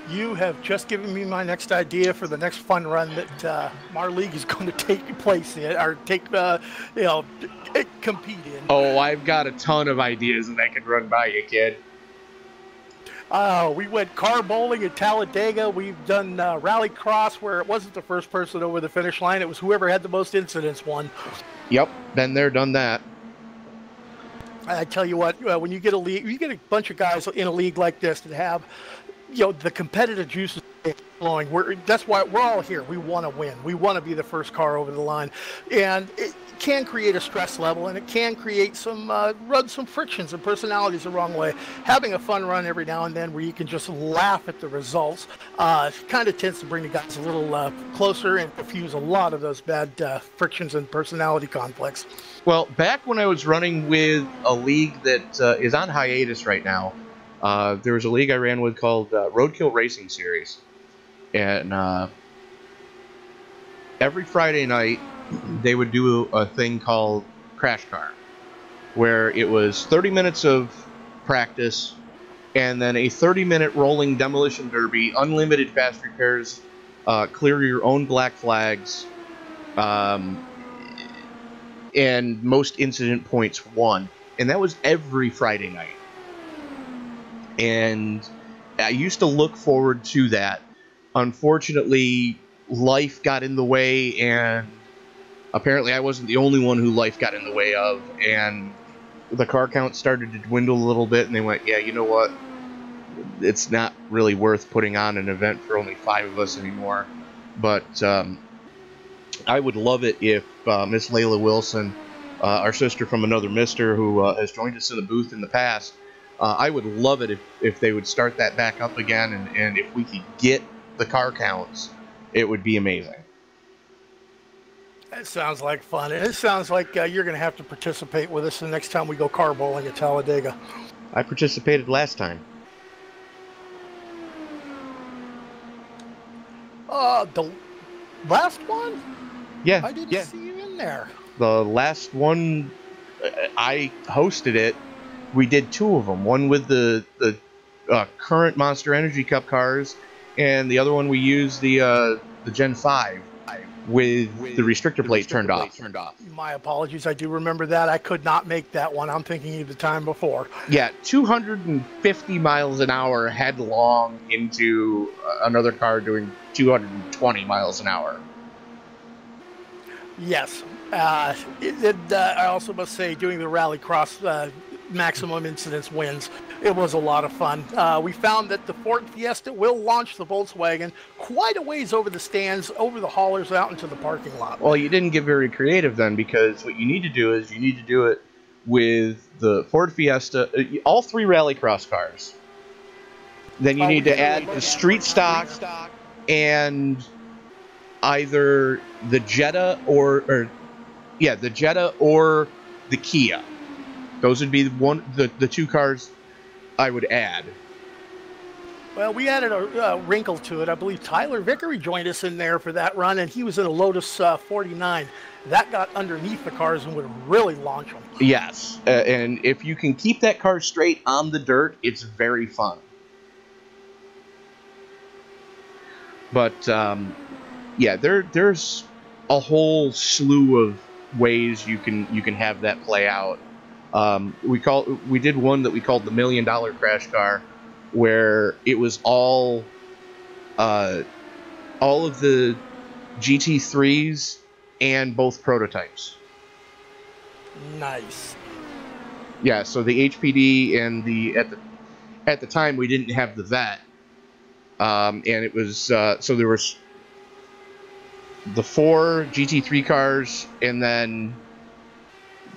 You have just given me my next idea for the next fun run that Marligue is going to take place in, or compete in. Oh, I've got a ton of ideas that I could run by you, kid. We went car bowling at Talladega. We've done rallycross where it wasn't the first person over the finish line. It was whoever had the most incidents won. Yep, been there, done that. I tell you what, when you get a league, you get a bunch of guys in a league like this that have, the competitive juices flowing. That's why we're all here. We want to win. We want to be the first car over the line, and it can create a stress level, and it can create some run some frictions and personalities the wrong way. Having a fun run every now and then where you can just laugh at the results kind of tends to bring the guys a little closer and diffuse a lot of those bad frictions and personality conflicts. Well, back when I was running with a league that is on hiatus right now, there was a league I ran with called Roadkill Racing Series. And every Friday night, they would do a thing called Crash Car, where it was 30 minutes of practice and then a 30-minute rolling demolition derby, unlimited fast repairs, clear your own black flags, and most incident points won. And that was every Friday night. And I used to look forward to that. Unfortunately, life got in the way, and apparently I wasn't the only one who life got in the way of, and the car count started to dwindle a little bit, and they went, yeah, you know what? It's not really worth putting on an event for only 5 of us anymore. But I would love it if Miss Layla Wilson, our sister from another mister who has joined us in the booth in the past, I would love it if they would start that back up again, and if we could get the car counts, it would be amazing. That sounds like fun. And it sounds like you're going to have to participate with us the next time we go car bowling at Talladega. I participated last time. The last one? Yeah. I didn't see you in there. The last one, I hosted it. We did 2 of them. One with the current Monster Energy Cup cars, and the other one we used the Gen 5 with the restrictor plate turned off. My apologies. I do remember that. I could not make that one. I'm thinking of the time before. Yeah, 250 miles an hour headlong into another car doing 220 miles an hour. Yes. I also must say, doing the Rallycross maximum incidence wins, it was a lot of fun. We found that the Ford Fiesta will launch the Volkswagen quite a ways over the stands, over the haulers, out into the parking lot. Well, you didn't get very creative then, because what you need to do is you need to do it with the Ford Fiesta, all 3 Rallycross cars. Then you need to add the street stock and either the Jetta or the Jetta or the Kia. Those would be the 2 cars I would add. Well, we added a wrinkle to it. I believe Tyler Vickery joined us in there for that run, and he was in a Lotus 49. That got underneath the cars and would really launch them. Yes, and if you can keep that car straight on the dirt, it's very fun. But yeah, there's a whole slew of ways you can have that play out. We did one that we called the $1 Million Crash Car, where it was all of the GT3s and both prototypes. Nice. Yeah, so the HPD and at the time we didn't have the Vet, and it was so there was the 4 GT3 cars and then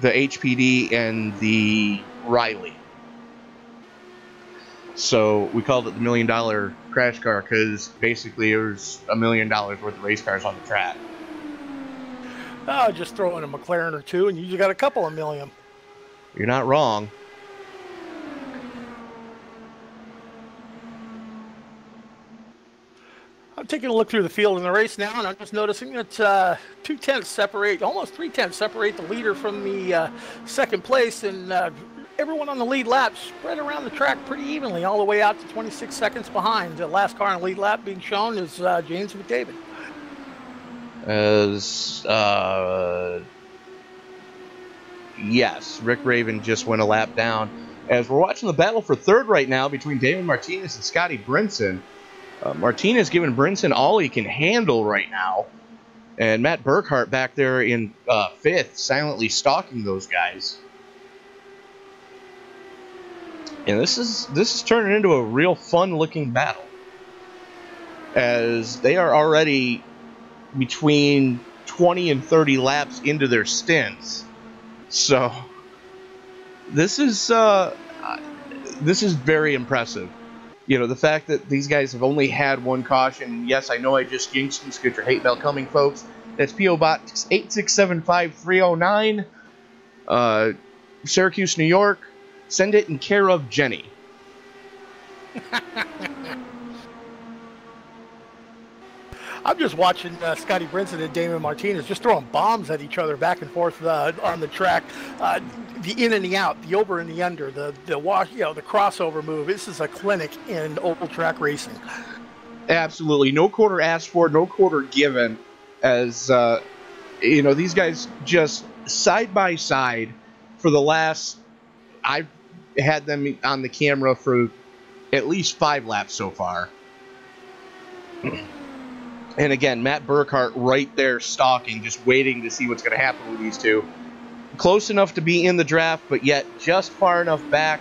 the HPD and the Riley. So we called it the $1 Million Crash Car because basically it was $1 million worth of race cars on the track. Oh, just throw in a McLaren or 2 and you just got a couple of million. You're not wrong. I'm taking a look through the field in the race now, and I'm just noticing that 2/10 separate, almost 3/10 separate the leader from the second place, and everyone on the lead lap spread around the track pretty evenly, all the way out to 26 seconds behind. The last car on the lead lap being shown is James McDavid. Yes, Rick Raven just went a lap down. As we're watching the battle for third right now between Damon Martinez and Scotty Brinson. Martinez giving Brinson all he can handle right now. And Matt Burkhart back there in 5th, silently stalking those guys. And this is turning into a real fun-looking battle. As they are already between 20 and 30 laps into their stints. So this is very impressive. You know, the fact that these guys have only had 1 caution. Yes, I know I just jinxed them, so get your hate mail coming, folks. That's P.O. Box 8675309, Syracuse, New York. Send it in care of Jenny. I'm just watching Scotty Brinson and Damon Martinez just throwing bombs at each other back and forth on the track. The in and the out, the over and the under, the wash, the crossover move. This is a clinic in oval track racing. Absolutely, no quarter asked for, no quarter given. As You know, these guys just side by side for the last, I've had them on the camera for at least 5 laps so far. And again, Matt Burkhardt right there stalking, just waiting to see what's going to happen with these two. Close enough to be in the draft, but yet just far enough back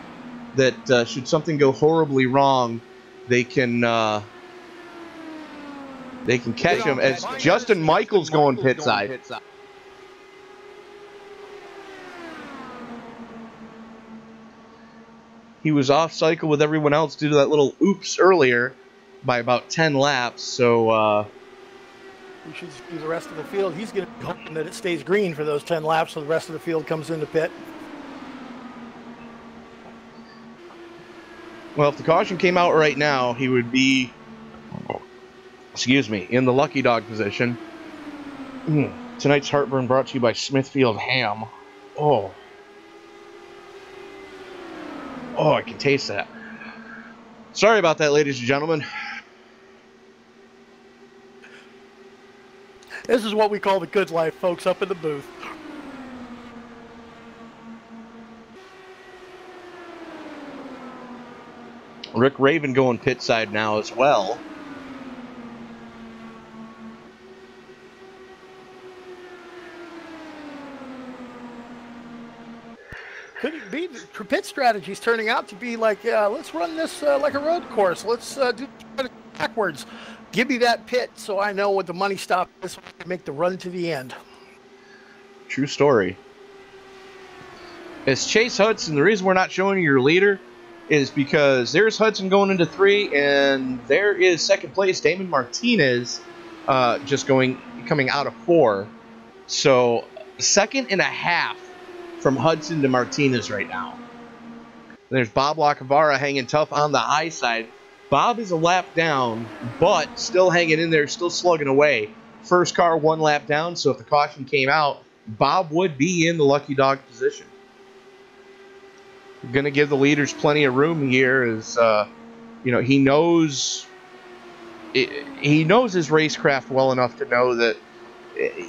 that should something go horribly wrong, they can catch him as Justin Michaels going pit side. He was off cycle with everyone else due to that little oops earlier by about 10 laps, so we should see the rest of the field. He's going to be hoping that it stays green for those 10 laps so the rest of the field comes into pit. Well, if the caution came out right now, he would be, in the lucky dog position. Tonight's heartburn brought to you by Smithfield Ham. Oh, I can taste that. Sorry about that, ladies and gentlemen. This is what we call the good life, folks, up in the booth. Rick Raven going pit side now as well. Could it be the pit strategy's turning out to be like, let's run this like a road course. Let's do it backwards. Give me that pit so I know what the money stop is so I can make the run to the end. True story. It's Chase Hudson. The reason we're not showing you your leader is because there's Hudson going into 3, and there is second place Damon Martinez coming out of 4. So 2.5 from Hudson to Martinez right now. There's Bob Lacavara hanging tough on the high side. Bob is a lap down, but still hanging in there, still slugging away. First car 1 lap down, so if the caution came out, Bob would be in the lucky dog position. Going to give the leaders plenty of room here, as he knows his racecraft well enough to know that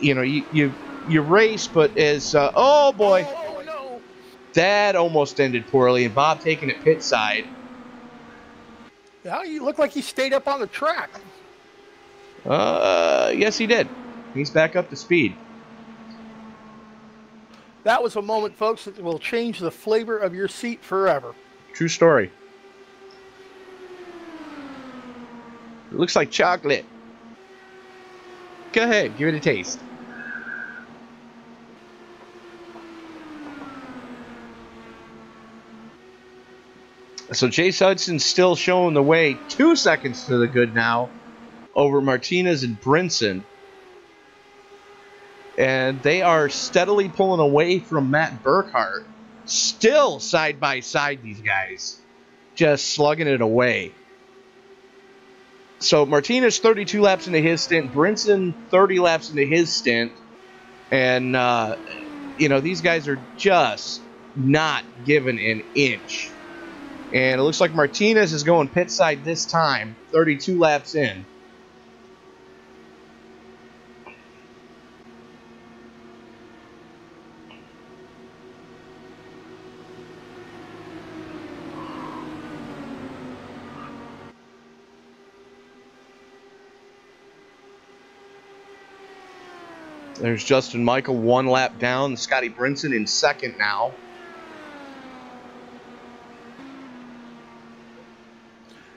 you race, but as oh boy, oh, no. That almost ended poorly, and Bob taking it pit side. Yeah, you look like he stayed up on the track. Yes, he did. He's back up to speed. That was a moment, folks, that will change the flavor of your seat forever. True story. It looks like chocolate. Go ahead, give it a taste. So Chase Hudson's still showing the way, 2 seconds to the good now over Martinez and Brinson. And they are steadily pulling away from Matt Burkhardt. Still side by side, these guys. Just slugging it away. So Martinez 32 laps into his stint. Brinson 30 laps into his stint. And, these guys are just not giving an inch. And it looks like Martinez is going pit side this time, 32 laps in. There's Justin Michael 1 lap down. Scotty Brinson in second now.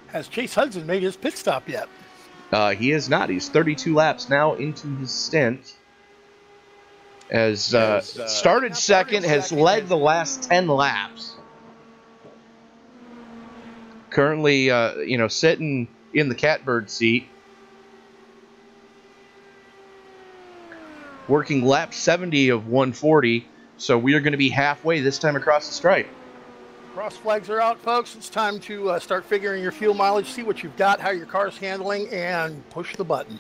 Has Chase Hudson made his pit stop yet? He has not. He's 32 laps now into his stint. Started second, has led the last 10 laps. Currently, sitting in the catbird seat. Working lap 70 of 140. So we are going to be halfway this time across the stripe. Cross flags are out, folks. It's time to start figuring your fuel mileage, see what you've got, how your car's handling, and push the button.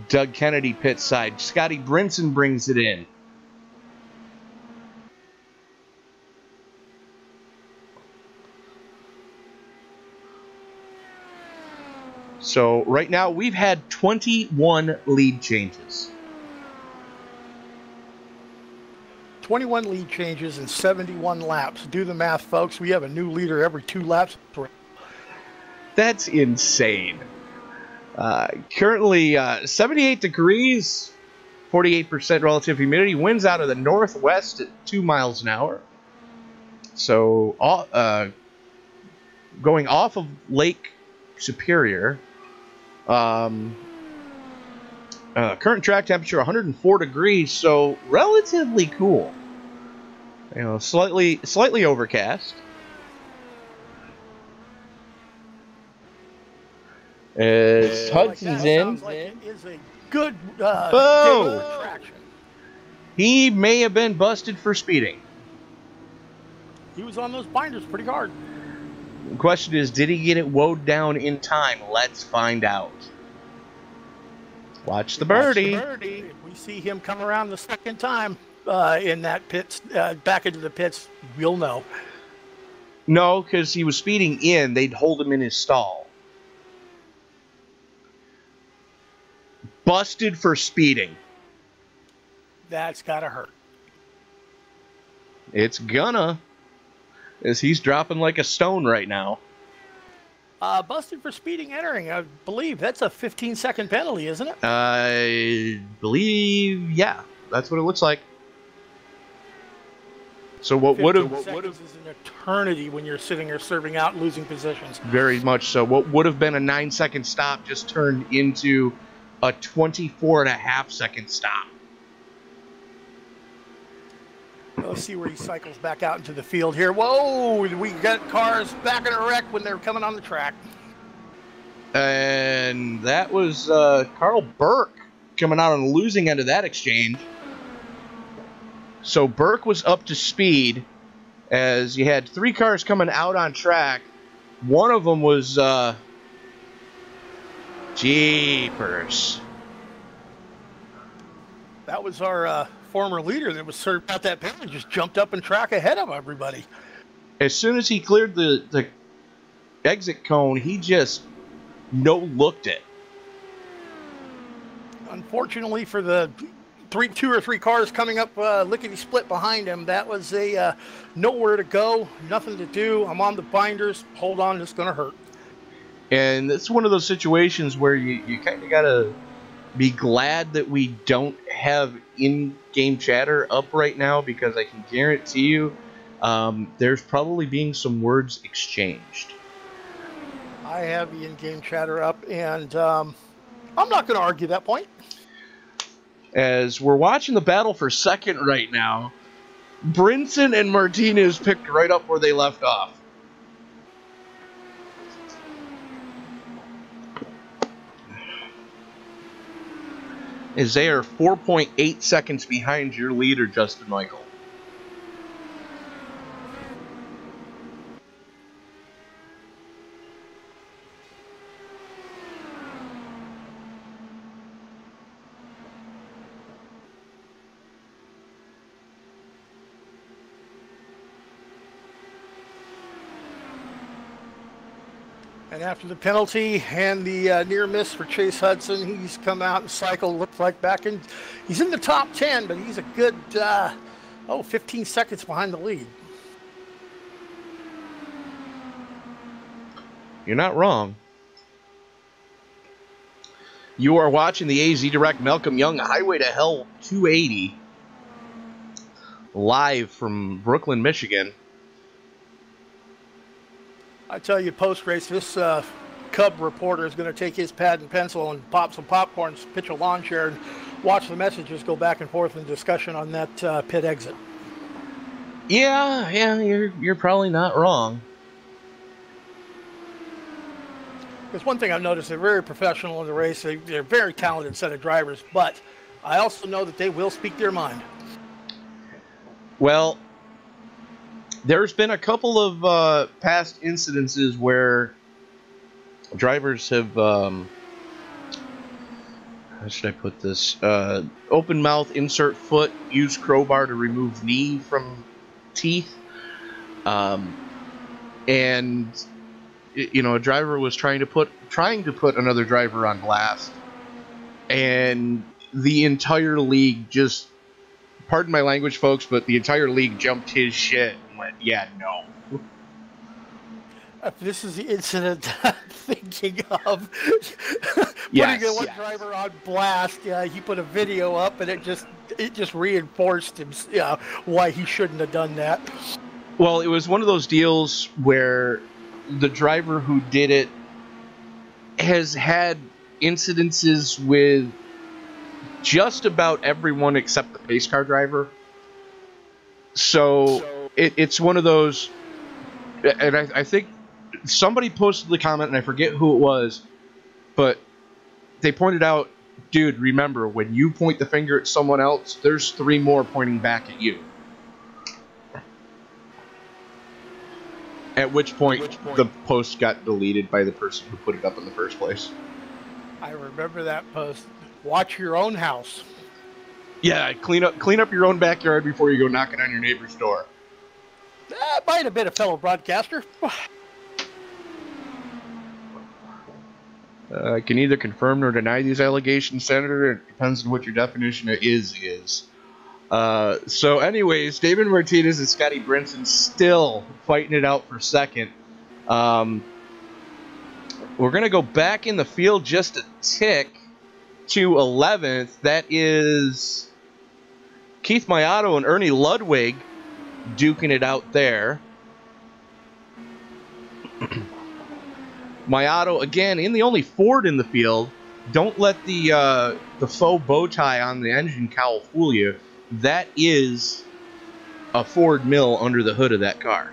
Doug Kennedy pit side. Scotty Brinson brings it in. So right now we've had 21 lead changes. 21 lead changes in 71 laps. Do the math, folks. We have a new leader every 2 laps. That's insane. Currently 78 degrees, 48% relative humidity. Winds out of the northwest at 2 miles an hour. So going off of Lake Superior, current track temperature 104 degrees, so relatively cool. You know, slightly overcast. As Hudson's in. Like it is a good Boom! traction. He may have been busted for speeding. He was on those binders pretty hard. The question is, did he get it woed down in time? Let's find out. Watch the birdie. If we see him come around the second time in that pits, back into the pits, we'll know. No, because he was speeding in. They'd hold him in his stall. Busted for speeding. That's gotta hurt. It's gonna. As he's dropping like a stone right now. Busted for speeding entering. I believe that's a 15-second penalty, isn't it? I believe, yeah. That's what it looks like. So what would have... Seconds is an eternity when you're sitting or serving out and losing positions. Very much so. What would have been a 9-second stop just turned into a 24.5-second stop. Let's see where he cycles back out into the field here. Whoa, we got cars back in a wreck when they're coming on the track. And that was Carl Burke coming out on the losing end of that exchange. So Burke was up to speed as you had 3 cars coming out on track. One of them was jeepers. That was our former leader that was served out that penalty, just jumped up and track ahead of everybody. As soon as he cleared the exit cone, he just no-looked it. Unfortunately for the 2 or 3 cars coming up lickety-split behind him, that was a nowhere to go, nothing to do. I'm on the binders. Hold on, it's going to hurt. And it's one of those situations where you kind of got to be glad that we don't have in-game chatter up right now, because I can guarantee you there's probably being some words exchanged. I have the in-game chatter up, and I'm not going to argue that point. As we're watching the battle for second right now, Brinson and Martinez picked right up where they left off. As they are 4.8 seconds behind your leader, Justin Michael. And after the penalty and the near miss for Chase Hudson, he's come out and cycled. Looks like back in, he's in the top 10, but he's a good 15 seconds behind the lead. You're not wrong. You are watching the AZ Direct Malcolm Young Highway to Hell 280 live from Brooklyn, Michigan. I tell you, post-race, this Cub reporter is going to take his pad and pencil and pop some popcorn, pitch a lawn chair, and watch the messages go back and forth in discussion on that pit exit. Yeah, you're probably not wrong. There's one thing I've noticed: they're very professional in the race. They're a very talented set of drivers, but I also know that they will speak their mind. Well, there's been a couple of past incidences where drivers have, how should I put this? Open mouth, insert foot, use crowbar to remove knee from teeth. And a driver was trying to put another driver on blast, and the entire league just, pardon my language, folks, but the entire league jumped his shit and went, yeah, no. This is the incident I'm thinking of. Yes, Putting one driver on blast. Yeah, he put a video up, and it just reinforced him. Yeah, why he shouldn't have done that. Well, it was one of those deals where the driver who did it has had incidences with just about everyone except the pace car driver. So it's one of those, and I think somebody posted the comment, and I forget who it was, but they pointed out, dude, remember, when you point the finger at someone else, there's 3 more pointing back at you. At which point the post got deleted by the person who put it up in the first place. I remember that post. Watch your own house. Yeah, clean up your own backyard before you go knocking on your neighbor's door. That might have been a fellow broadcaster. I can neither confirm nor deny these allegations, Senator. It depends on what your definition of is. So anyways, David Martinez and Scotty Brinson still fighting it out for second. We're going to go back in the field just a tick to 11th. That is Keith Mayato and Ernie Ludwig duking it out there. Mayato, again, in the only Ford in the field. Don't let the faux bow tie on the engine cowl fool you. That is a Ford mill under the hood of that car.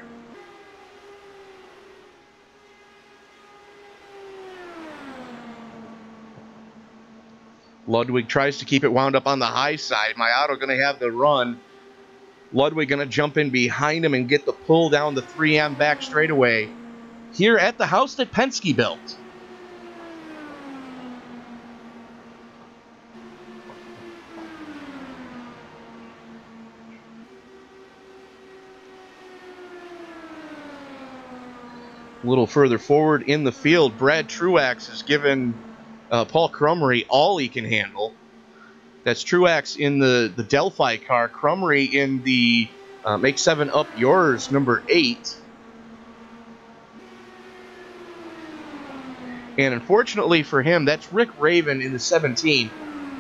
Ludwig tries to keep it wound up on the high side. Mayato going to have the run. Ludwig going to jump in behind him and get the pull down the 3M back straightaway here at the house that Penske built. A little further forward in the field, Brad Truax has given Paul Crumry all he can handle. That's Truax in the Delphi car, Crumry in the Make 7 Up Yours, number 8. And unfortunately for him, that's Rick Raven in the 17.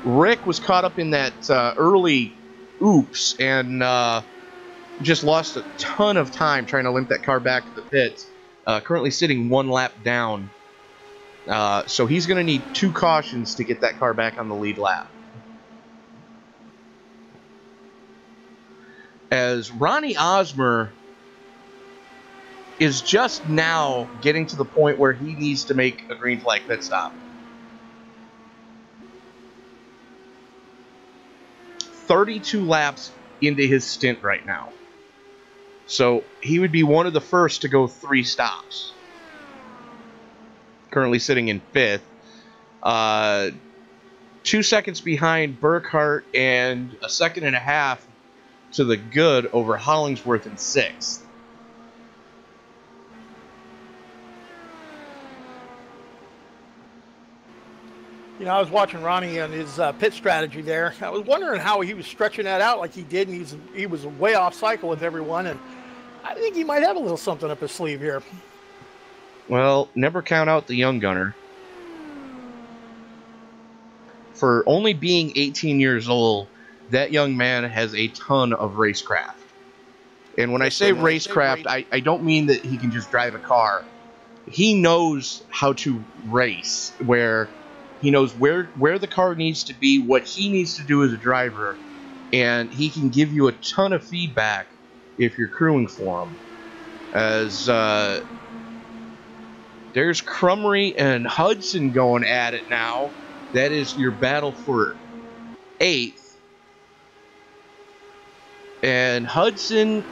Rick was caught up in that early oops and just lost a ton of time trying to limp that car back to the pits. Currently sitting 1 lap down. So he's going to need 2 cautions to get that car back on the lead lap. As Ronnie Osmer is just now getting to the point where he needs to make a green flag pit stop. 32 laps into his stint right now. So he would be one of the first to go 3 stops. Currently sitting in 5th. 2 seconds behind Burkhart and a second and a half to the good over Hollingsworth in 6th. You know, I was watching Ronnie and his pit strategy there. I was wondering how he was stretching that out like he did, and he was way off cycle with everyone, and I think he might have a little something up his sleeve here. Well, never count out the young gunner. For only being 18 years old, that young man has a ton of racecraft. And when I say racecraft, I don't mean that he can just drive a car. He knows how to race, where he knows where the car needs to be, what he needs to do as a driver, and he can give you a ton of feedback if you're crewing for him. As there's Crumry and Hudson going at it now. That is your battle for 8th. And Hudson's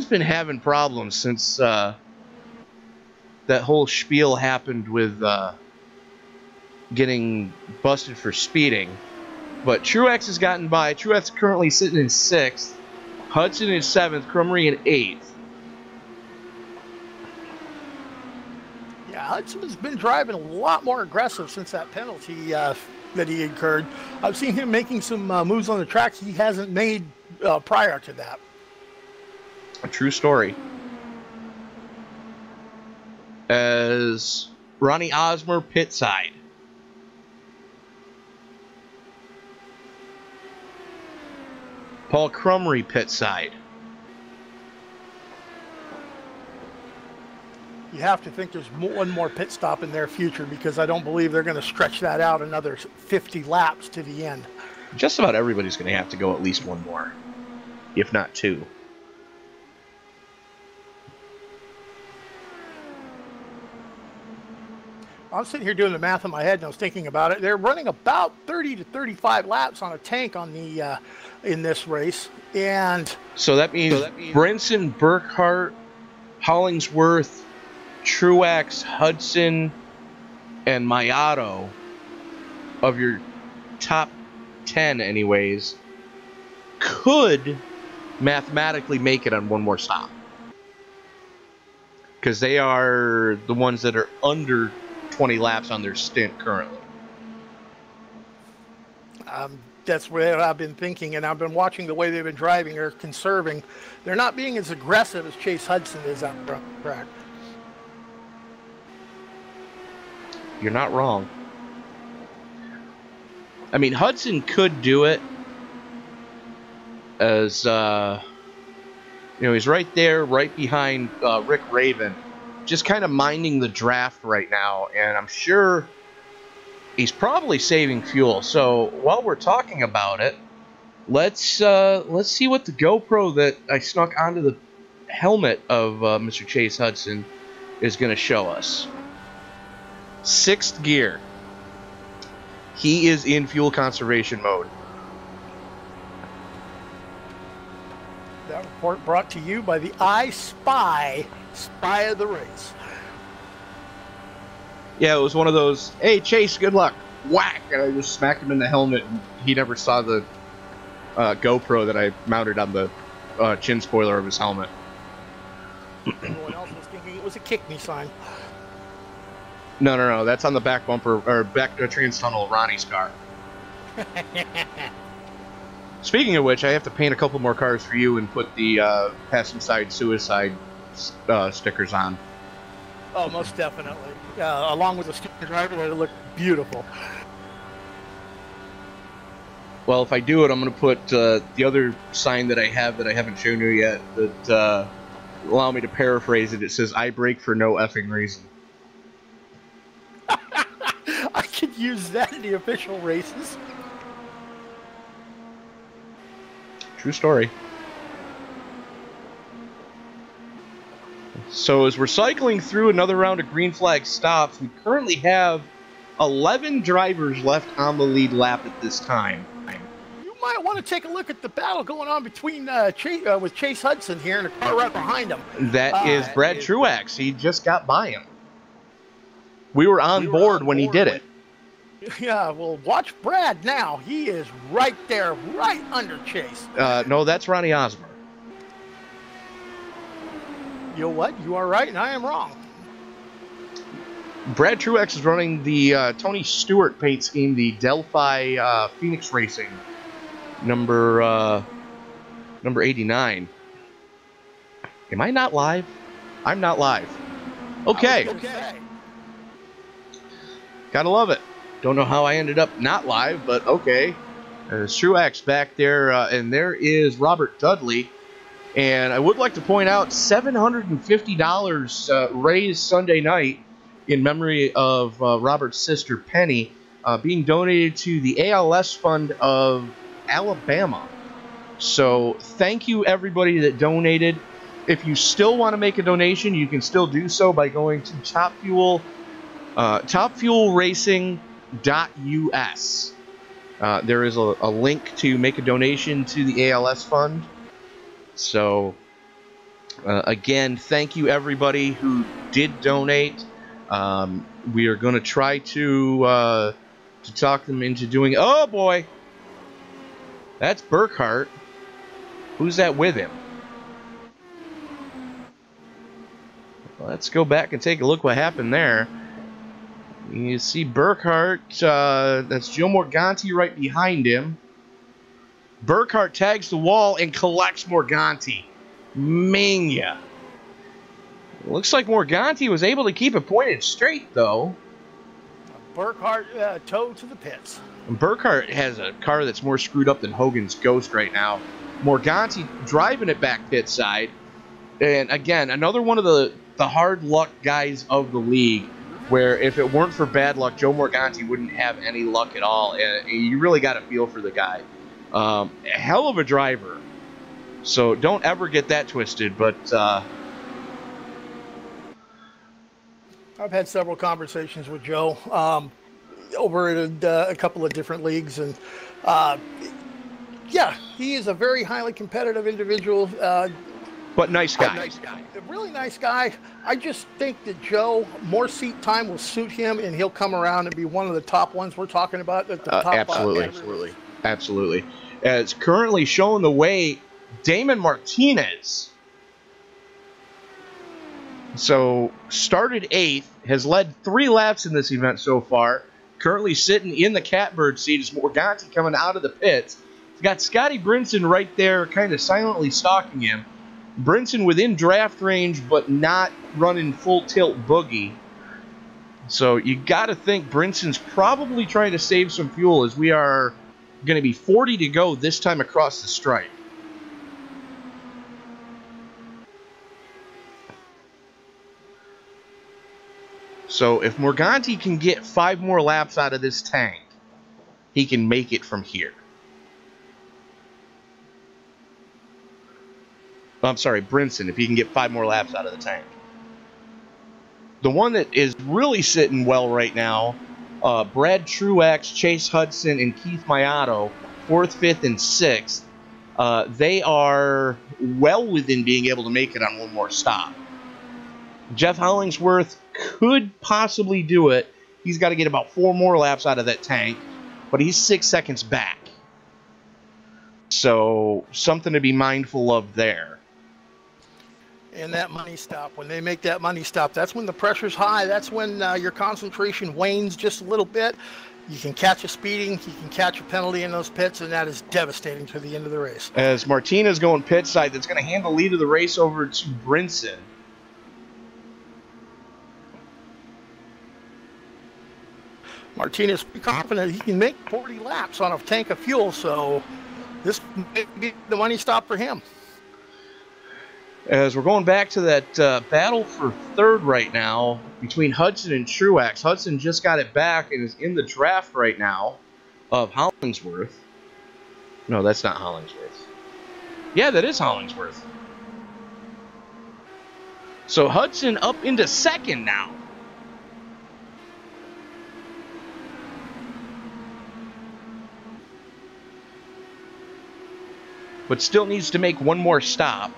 been having problems since that whole spiel happened with getting busted for speeding. But Truex has gotten by. Truex currently sitting in 6th. Hudson in 7th. Crumry in 8th. Hudson has been driving a lot more aggressive since that penalty that he incurred. I've seen him making some moves on the track he hasn't made prior to that. A true story. As Ronnie Osmer pit side. Paul Crumry pit side. You have to think there's one more pit stop in their future, because I don't believe they're going to stretch that out another 50 laps to the end. Just about everybody's going to have to go at least one more, if not two. I'm sitting here doing the math in my head, and I was thinking about it. They're running about 30 to 35 laps on a tank on the in this race, and so that means Brinson, Burkhart, Hollingsworth, Truex, Hudson, and Mayato, of your top 10 anyways, could mathematically make it on one more stop, because they are the ones that are under 20 laps on their stint currently. That's what I've been thinking, and I've been watching the way they've been driving. They're conserving. They're not being as aggressive as Chase Hudson is out front track. You're not wrong. I mean, Hudson could do it, as he's right there, right behind Rick Raven, just kind of minding the draft right now, and I'm sure he's probably saving fuel. So while we're talking about it, let's see what the GoPro that I snuck onto the helmet of Mr. Chase Hudson is going to show us. 6th gear. He is in fuel conservation mode. That report brought to you by the iSpy, spy of the race. Yeah, it was one of those, hey, Chase, good luck. Whack! And I just smacked him in the helmet, and he never saw the GoPro that I mounted on the chin spoiler of his helmet. Everyone else was thinking it was a kick me sign. No, that's on the back bumper, or back trans tunnel of Ronnie's car. Speaking of which, I have to paint a couple more cars for you and put the Passing Side Suicide stickers on. Oh, most definitely. Along with the student driver, that'll look beautiful. Well, if I do it, I'm going to put the other sign that I have that I haven't shown you yet that allow me to paraphrase it. It says, I brake for no effing reason. I could use that in the official races. True story. So as we're cycling through another round of green flag stops, we currently have 11 drivers left on the lead lap at this time. You might want to take a look at the battle going on between with Chase Hudson here and the car right behind him. That is Brad Truex. He just got by him. We were on board when he did it. Yeah, well, watch Brad now. He is right there, right under Chase. No, that's Ronnie Osmer. You know what? You are right, and I am wrong. Brad Truex is running the Tony Stewart paint scheme, the Delphi Phoenix Racing, number 89. Am I not live? I'm not live. Okay. Gotta love it. Don't know how I ended up not live, but okay. There's Truex back there, and there is Robert Dudley. And I would like to point out $750 raised Sunday night in memory of Robert's sister Penny, being donated to the ALS Fund of Alabama. So thank you everybody that donated. If you still want to make a donation, you can still do so by going to topfuelracing.us. There is a link to make a donation to the ALS Fund. So, again, thank you everybody who did donate. We are going to try to talk them into doing... Oh, boy! That's Burkhart. Who's that with him? Let's go back and take a look what happened there. You see Burkhart, that's Joe Morganti right behind him. Burkhart tags the wall and collects Morganti. Mania. Looks like Morganti was able to keep it pointed straight, though. Burkhart towed to the pits. Burkhart has a car that's more screwed up than Hogan's Ghost right now. Morganti driving it back pit side. And again, another one of the hard luck guys of the league, where if it weren't for bad luck, Joe Morganti wouldn't have any luck at all. And you really got to feel for the guy. A hell of a driver. So don't ever get that twisted. But I've had several conversations with Joe over at a couple of different leagues. And yeah, he is a very highly competitive individual. But nice guy. A really nice guy. I just think that Joe, more seat time will suit him, and he'll come around and be one of the top ones we're talking about. At the top, absolutely. As currently showing the way, Damon Martinez. So started 8th, has led 3 laps in this event so far. Currently sitting in the catbird seat is Morganti coming out of the pits. He's got Scotty Brinson right there, kind of silently stalking him. Brinson within draft range, but not running full tilt boogie. So you got to think Brinson's probably trying to save some fuel, as we are going to be 40 to go this time across the stripe. So if Morganti can get 5 more laps out of this tank, he can make it from here. I'm sorry, Brinson, if he can get 5 more laps out of the tank. The one that is really sitting well right now, Brad Truex, Chase Hudson, and Keith Mayato, 4th, 5th, and 6th. They are well within being able to make it on one more stop. Jeff Hollingsworth could possibly do it. He's got to get about 4 more laps out of that tank, but he's 6 seconds back. So something to be mindful of there. And that money stop, when they make that money stop, that's when the pressure's high. That's when your concentration wanes just a little bit. You can catch a speeding, you can catch a penalty in those pits, and that is devastating to the end of the race. As Martinez going pit side, that's going to hand the lead of the race over to Brinson. Martinez is confident he can make 40 laps on a tank of fuel, so this may be the money stop for him. As we're going back to that battle for 3rd right now between Hudson and Truex. Hudson just got it back and is in the draft right now of Hollingsworth. No, that's not Hollingsworth. Yeah, that is Hollingsworth. So Hudson up into 2nd now. But still needs to make one more stop.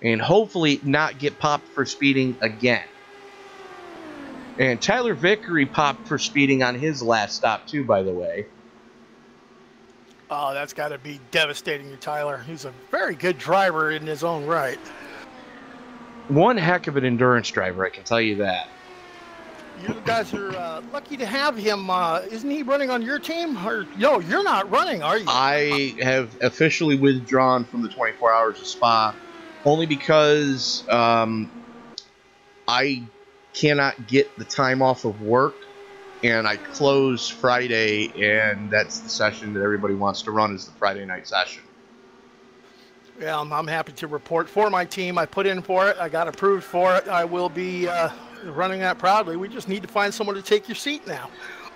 And hopefully not get popped for speeding again. And Tyler Vickery popped for speeding on his last stop too, by the way. Oh, that's got to be devastating to Tyler. He's a very good driver in his own right. One heck of an endurance driver, I can tell you that. You guys are lucky to have him. Isn't he running on your team? Or no, you're not running, are you? I have officially withdrawn from the 24 Hours of Spa. Only because I cannot get the time off of work, and I close Friday, and that's the session that everybody wants to run, is the Friday night session. Yeah, I'm happy to report for my team. I put in for it. I got approved for it. I will be running that proudly. We just need to find someone to take your seat now.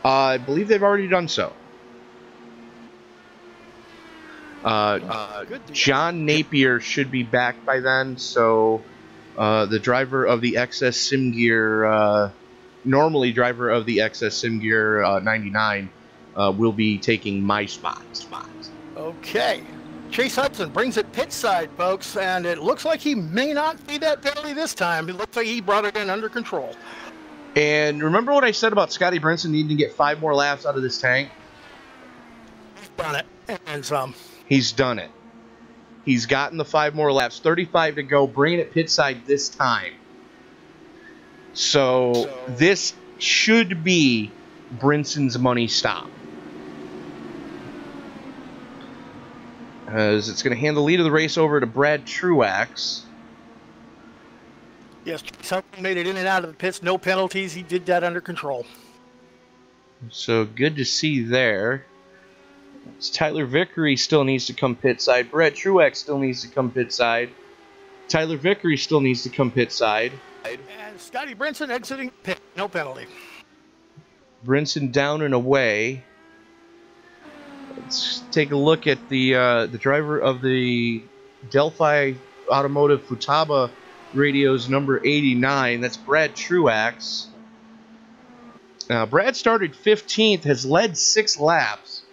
I believe they've already done so. John Napier should be back by then, so the driver of the XS Sim Gear, normally driver of the XS Sim Gear 99, will be taking my spot. Okay. Chase Hudson brings it pit side, folks, and it looks like he may not see that penalty this time. It looks like he brought it in under control. And remember what I said about Scotty Brinson needing to get 5 more laps out of this tank? He's done it, and some. He's done it. He's gotten the 5 more laps, 35 to go, bringing it pit side this time. So this should be Brinson's money stop. As it's going to hand the lead of the race over to Brad Truax. Yes, something made it in and out of the pits, no penalties. He did that under control. So good to see there. Tyler Vickery still needs to come pit side. Brad Truax still needs to come pit side. Tyler Vickery still needs to come pit side. And Scotty Brinson exiting pit, no penalty. Brinson down and away. Let's take a look at the driver of the Delphi Automotive Futaba Radios number 89. That's Brad Truax. Now, Brad started 15th, has led 6 laps.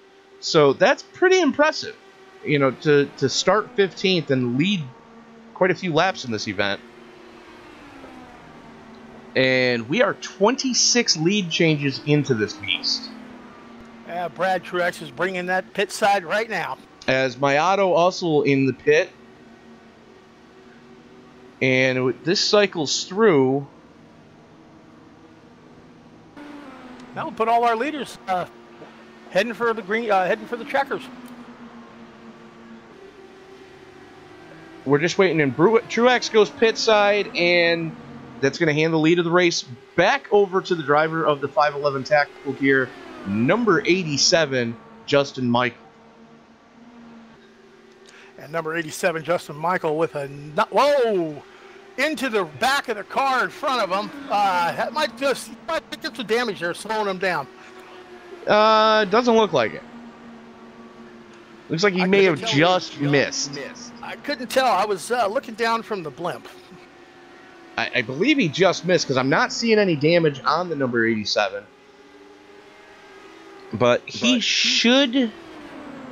So that's pretty impressive, you know, to start 15th and lead quite a few laps in this event. And we are 26 lead changes into this beast. Brad Truex is bringing that pit side right now. As Mayato also in the pit. And this cycles through. That will put all our leaders heading for the green, heading for the checkers. We're just waiting, and Truex goes pit side, and that's going to hand the lead of the race back over to the driver of the 511 Tactical Gear, number 87, Justin Michael. And number 87, Justin Michael, with a whoa into the back of the car in front of him. That might get some damage there, slowing him down. Doesn't look like it. Looks like he may have just missed. I couldn't tell. I was looking down from the blimp. I believe he just missed, because I'm not seeing any damage on the number 87. But he should...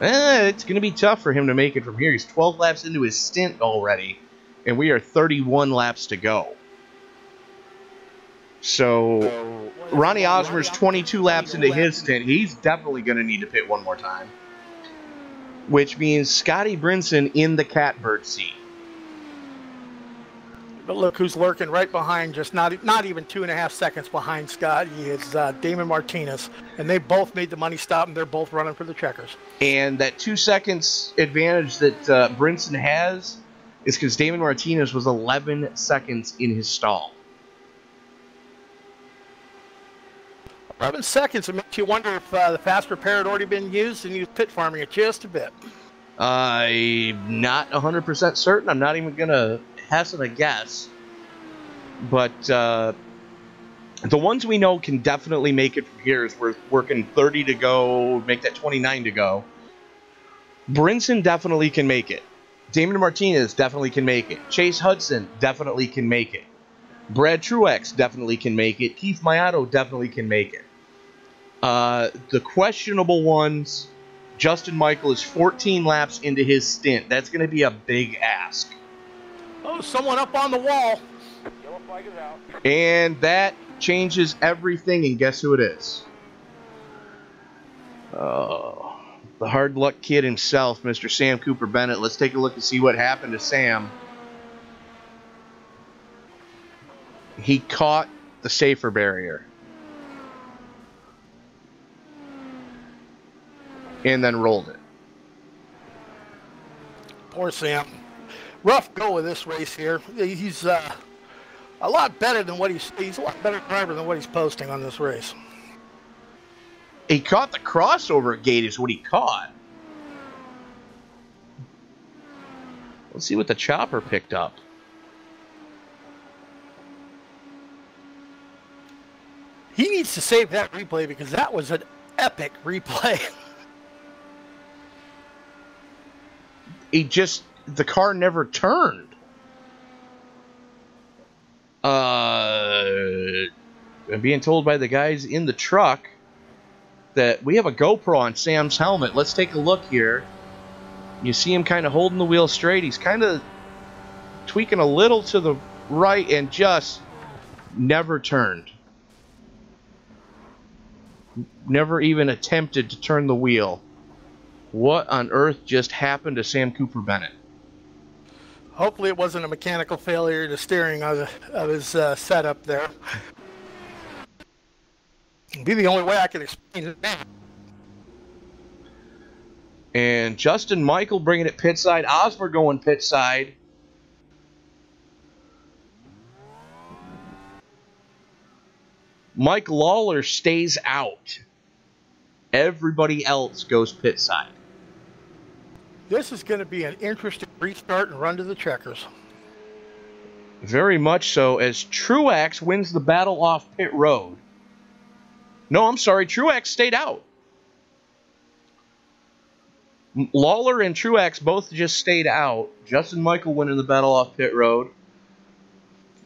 it's going to be tough for him to make it from here. He's 12 laps into his stint already, and we are 31 laps to go. So, Ronnie Osmer's 22 laps into his stint. He's definitely going to need to pit one more time. Which means Scotty Brinson in the catbird seat. But look who's lurking right behind, just not even 2.5 seconds behind Scott. He is Damon Martinez, and they both made the money stop, and they're both running for the checkers. And that 2 seconds advantage that Brinson has is because Damon Martinez was 11 seconds in his stall. 11 seconds. It makes you wonder if the fast repair had already been used and he was pit farming it just a bit. I'm not 100% certain. I'm not even going to hazard a guess. But the ones we know can definitely make it from here is we're working 30 to go, make that 29 to go. Brinson definitely can make it. Damon Martinez definitely can make it. Chase Hudson definitely can make it. Brad Truex definitely can make it. Keith Mayato definitely can make it. The questionable ones, Justin Michael is 14 laps into his stint. That's going to be a big ask. Oh, someone up on the wall. Yellow flag is out. And that changes everything, and guess who it is? Oh, the hard luck kid himself, Mr. Sam Cooper Bennett. Let's take a look and see what happened to Sam. He caught the safer barrier. And then rolled it. Poor Sam. Rough go with this race here. He's a lot better than what he's a lot better driver than what he's posting on this race. He caught the crossover gate is what he caught. Let's see what the chopper picked up. He needs to save that replay because that was an epic replay. The car never turned. I'm being told by the guys in the truck that we have a GoPro on Sam's helmet. Let's take a look here. You see him kind of holding the wheel straight. He's kind of tweaking a little to the right and just never turned. Never even attempted to turn the wheel. What on earth just happened to Sam Cooper Bennett? Hopefully it wasn't a mechanical failure to steering of his setup there. It'd be the only way I could explain it now. And Justin Michael bringing it pit side. Osborne going pit side. Mike Lawler stays out. Everybody else goes pit side. This is going to be an interesting restart and run to the checkers. Very much so, as Truex wins the battle off pit road. No, I'm sorry, Truex stayed out. Lawler and Truex both just stayed out. Justin Michael winning the battle off pit road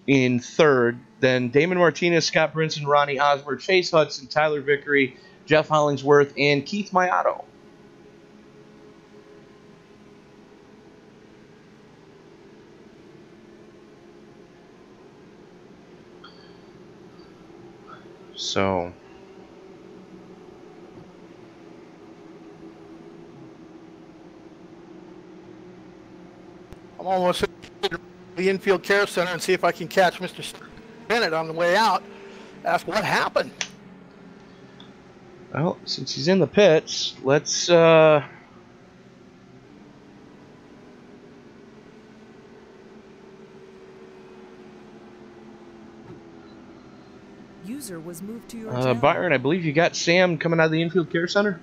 in third. Then Damon Martinez, Scott Brinson, Ronnie Osborne, Chase Hudson, Tyler Vickery, Jeff Hollingsworth, and Keith Mayato. So I'm almost at the infield care center and see if I can catch Mr. Bennett on the way out. Ask what happened. Well, since he's in the pits, let's User was moved to your channel. Byron, I believe you got Sam coming out of the infield care center.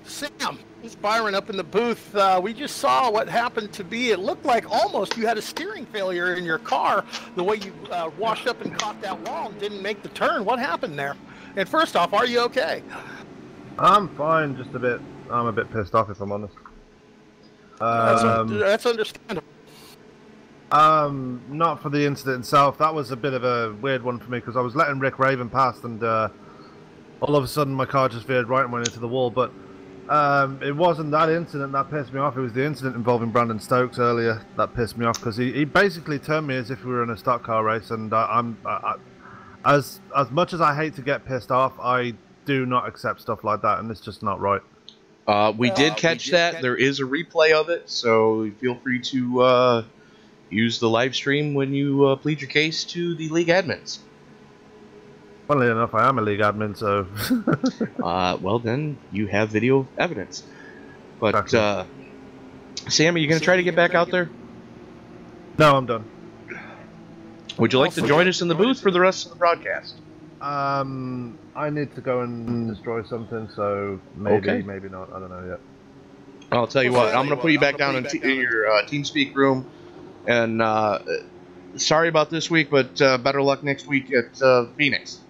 Sam, it's Byron up in the booth. We just saw what happened to be. It looked like almost you had a steering failure in your car. The way you washed up and caught that wall and didn't make the turn. What happened there? And first off, are you okay? I'm fine. Just I'm a bit pissed off, if I'm honest. That's understandable. Not for the incident itself. That was a bit of a weird one for me because I was letting Rick Raven past, and all of a sudden my car just veered right and went into the wall. But it wasn't that incident that pissed me off. It was the incident involving Brandon Stokes earlier that pissed me off because he basically turned me as if we were in a stock car race, and as much as I hate to get pissed off, I do not accept stuff like that, and it's just not right. We did catch that. There is a replay of it, so feel free to use the live stream when you plead your case to the league admins. Funnily enough, I am a league admin, so... well, then you have video evidence. But, exactly. Sam, are you going to try to get back out there? No, I'm done. Would you like to join us in the booth for the rest of the broadcast? I need to go and destroy something, so maybe, Okay. maybe not. I don't know yet. I'll tell you what, I'm going to put you back down in your TeamSpeak room. And sorry about this week, but better luck next week at Phoenix.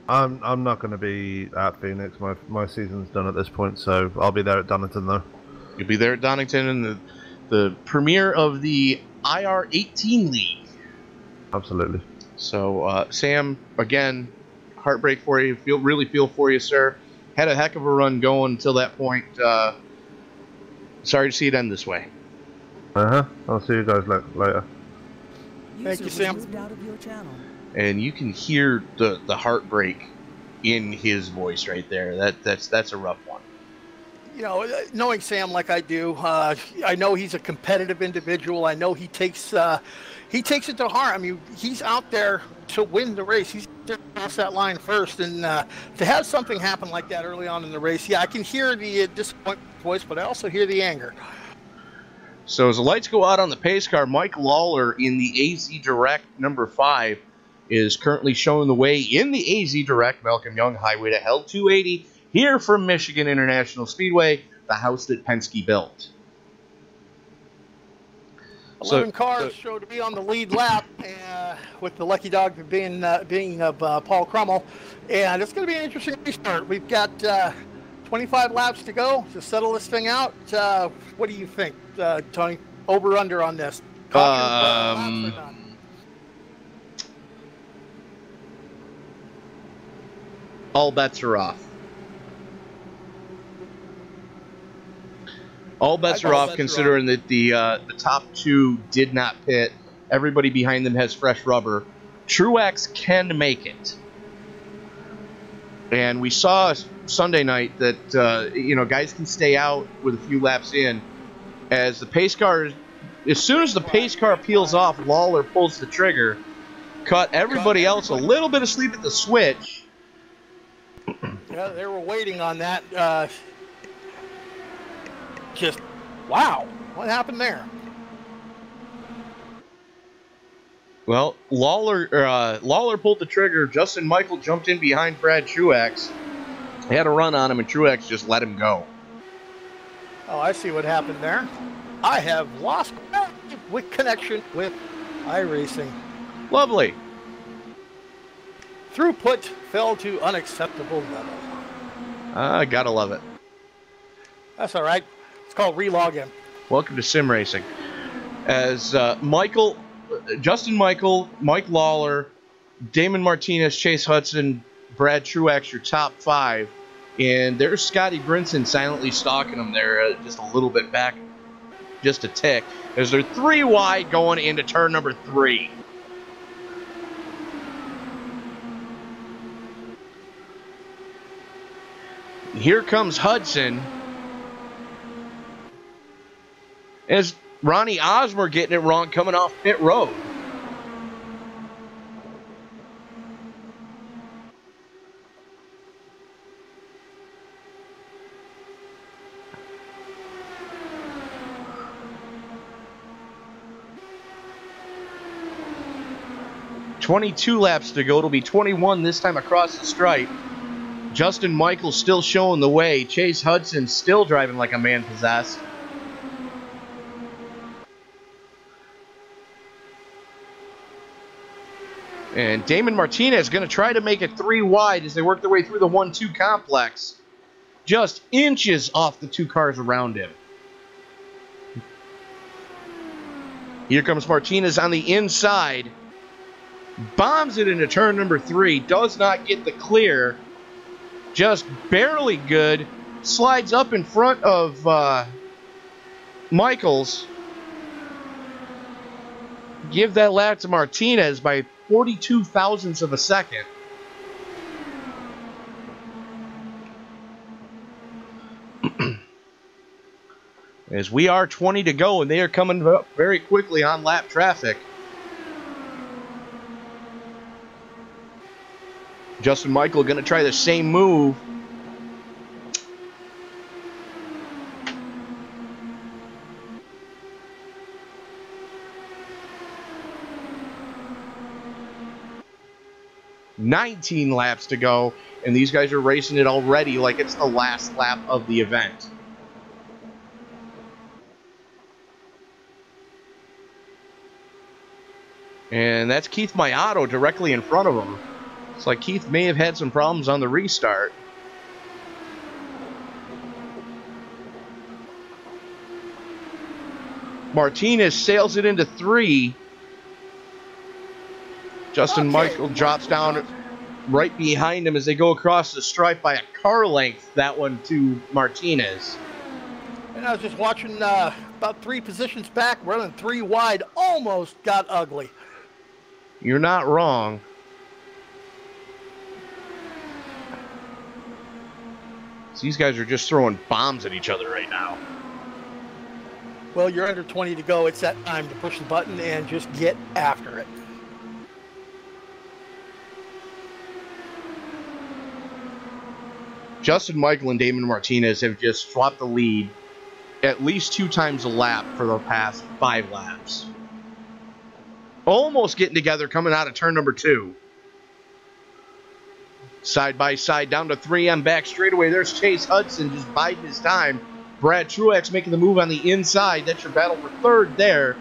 I'm not going to be at Phoenix. My season's done at this point, so I'll be there at Donington, though. You'll be there at Donington in the premiere of the IR18 League. Absolutely. So, Sam, again, heartbreak for you. Really feel for you, sir. Had a heck of a run going until that point. Sorry to see it end this way. I'll see you guys later. Thank you, Sam. Moved out of your channel. And you can hear the heartbreak in his voice right there. That's a rough one. You know, knowing Sam like I do, I know he's a competitive individual. I know he takes it to heart. I mean, he's out there to win the race. He's there to cross that line first, and to have something happen like that early on in the race, yeah, I can hear the disappointment voice, but I also hear the anger. So as the lights go out on the pace car, Mike Lawler in the AZ Direct number 5 is currently showing the way in the AZ Direct Malcolm Young Highway to Hell 280 here from Michigan International Speedway, the house that Penske built. 11 cars show to be on the lead lap, with the lucky dog being of Paul Crummell, and it's going to be an interesting restart. We've got 25 laps to go to settle this thing out. What do you think, Tony? Over under on this? All bets are off. All bets are off, considering that the top two did not pit. Everybody behind them has fresh rubber. Truex can make it. And we saw Sunday night that guys can stay out with a few laps in. As the pace car as soon as the pace car peels off, Lawler pulls the trigger, caught everybody else a little bit asleep at the switch. Yeah, they were waiting on that. Just, wow, what happened there? Well, Lawler pulled the trigger. Justin Michael jumped in behind Brad Truex. He had a run on him, and Truex just let him go. Oh, I see what happened there. I have lost connection with iRacing. Lovely. Throughput fell to unacceptable level. Gotta love it. That's all right. It's called relogin. Welcome to Sim Racing. As Justin Michael, Mike Lawler, Damon Martinez, Chase Hudson, Brad Truex, your top 5. And there's Scotty Brinson silently stalking them there, just a little bit back, just a tick, as they're 3 wide going into turn number 3. Here comes Hudson. As Ronnie Osmer getting it wrong coming off pit road. "22 laps to go. It'll be 21 this time across the stripe. Justin Michael still showing the way. Chase Hudson still driving like a man possessed. And Damon Martinez going to try to make it 3 wide as they work their way through the 1-2 complex. Just inches off the 2 cars around him. Here comes Martinez on the inside. Bombs it into turn number 3. Does not get the clear. Just barely good. Slides up in front of Michaels. Give that lap to Martinez by 42 thousandths of a second. As we are 20 to go, and they are coming up very quickly on lap traffic. Justin Michael going to try the same move. "19 laps to go, and these guys are racing it already like it's the last lap of the event. And that's Keith Mayato directly in front of him. It's like Keith may have had some problems on the restart. Martinez sails it into 3. Justin Michael drops down right behind him as they go across the stripe by a car length, that one to Martinez. And I was just watching about 3 positions back, running 3 wide, almost got ugly. You're not wrong. These guys are just throwing bombs at each other right now. Well, you're under 20 to go. It's that time to push the button and just get after it. Justin Michael and Damon Martinez have just swapped the lead at least 2 times a lap for the past 5 laps. Almost getting together coming out of turn number 2. Side by side down to 3M back straightaway. There's Chase Hudson just biding his time. Brad Truex making the move on the inside. That's your battle for 3rd there.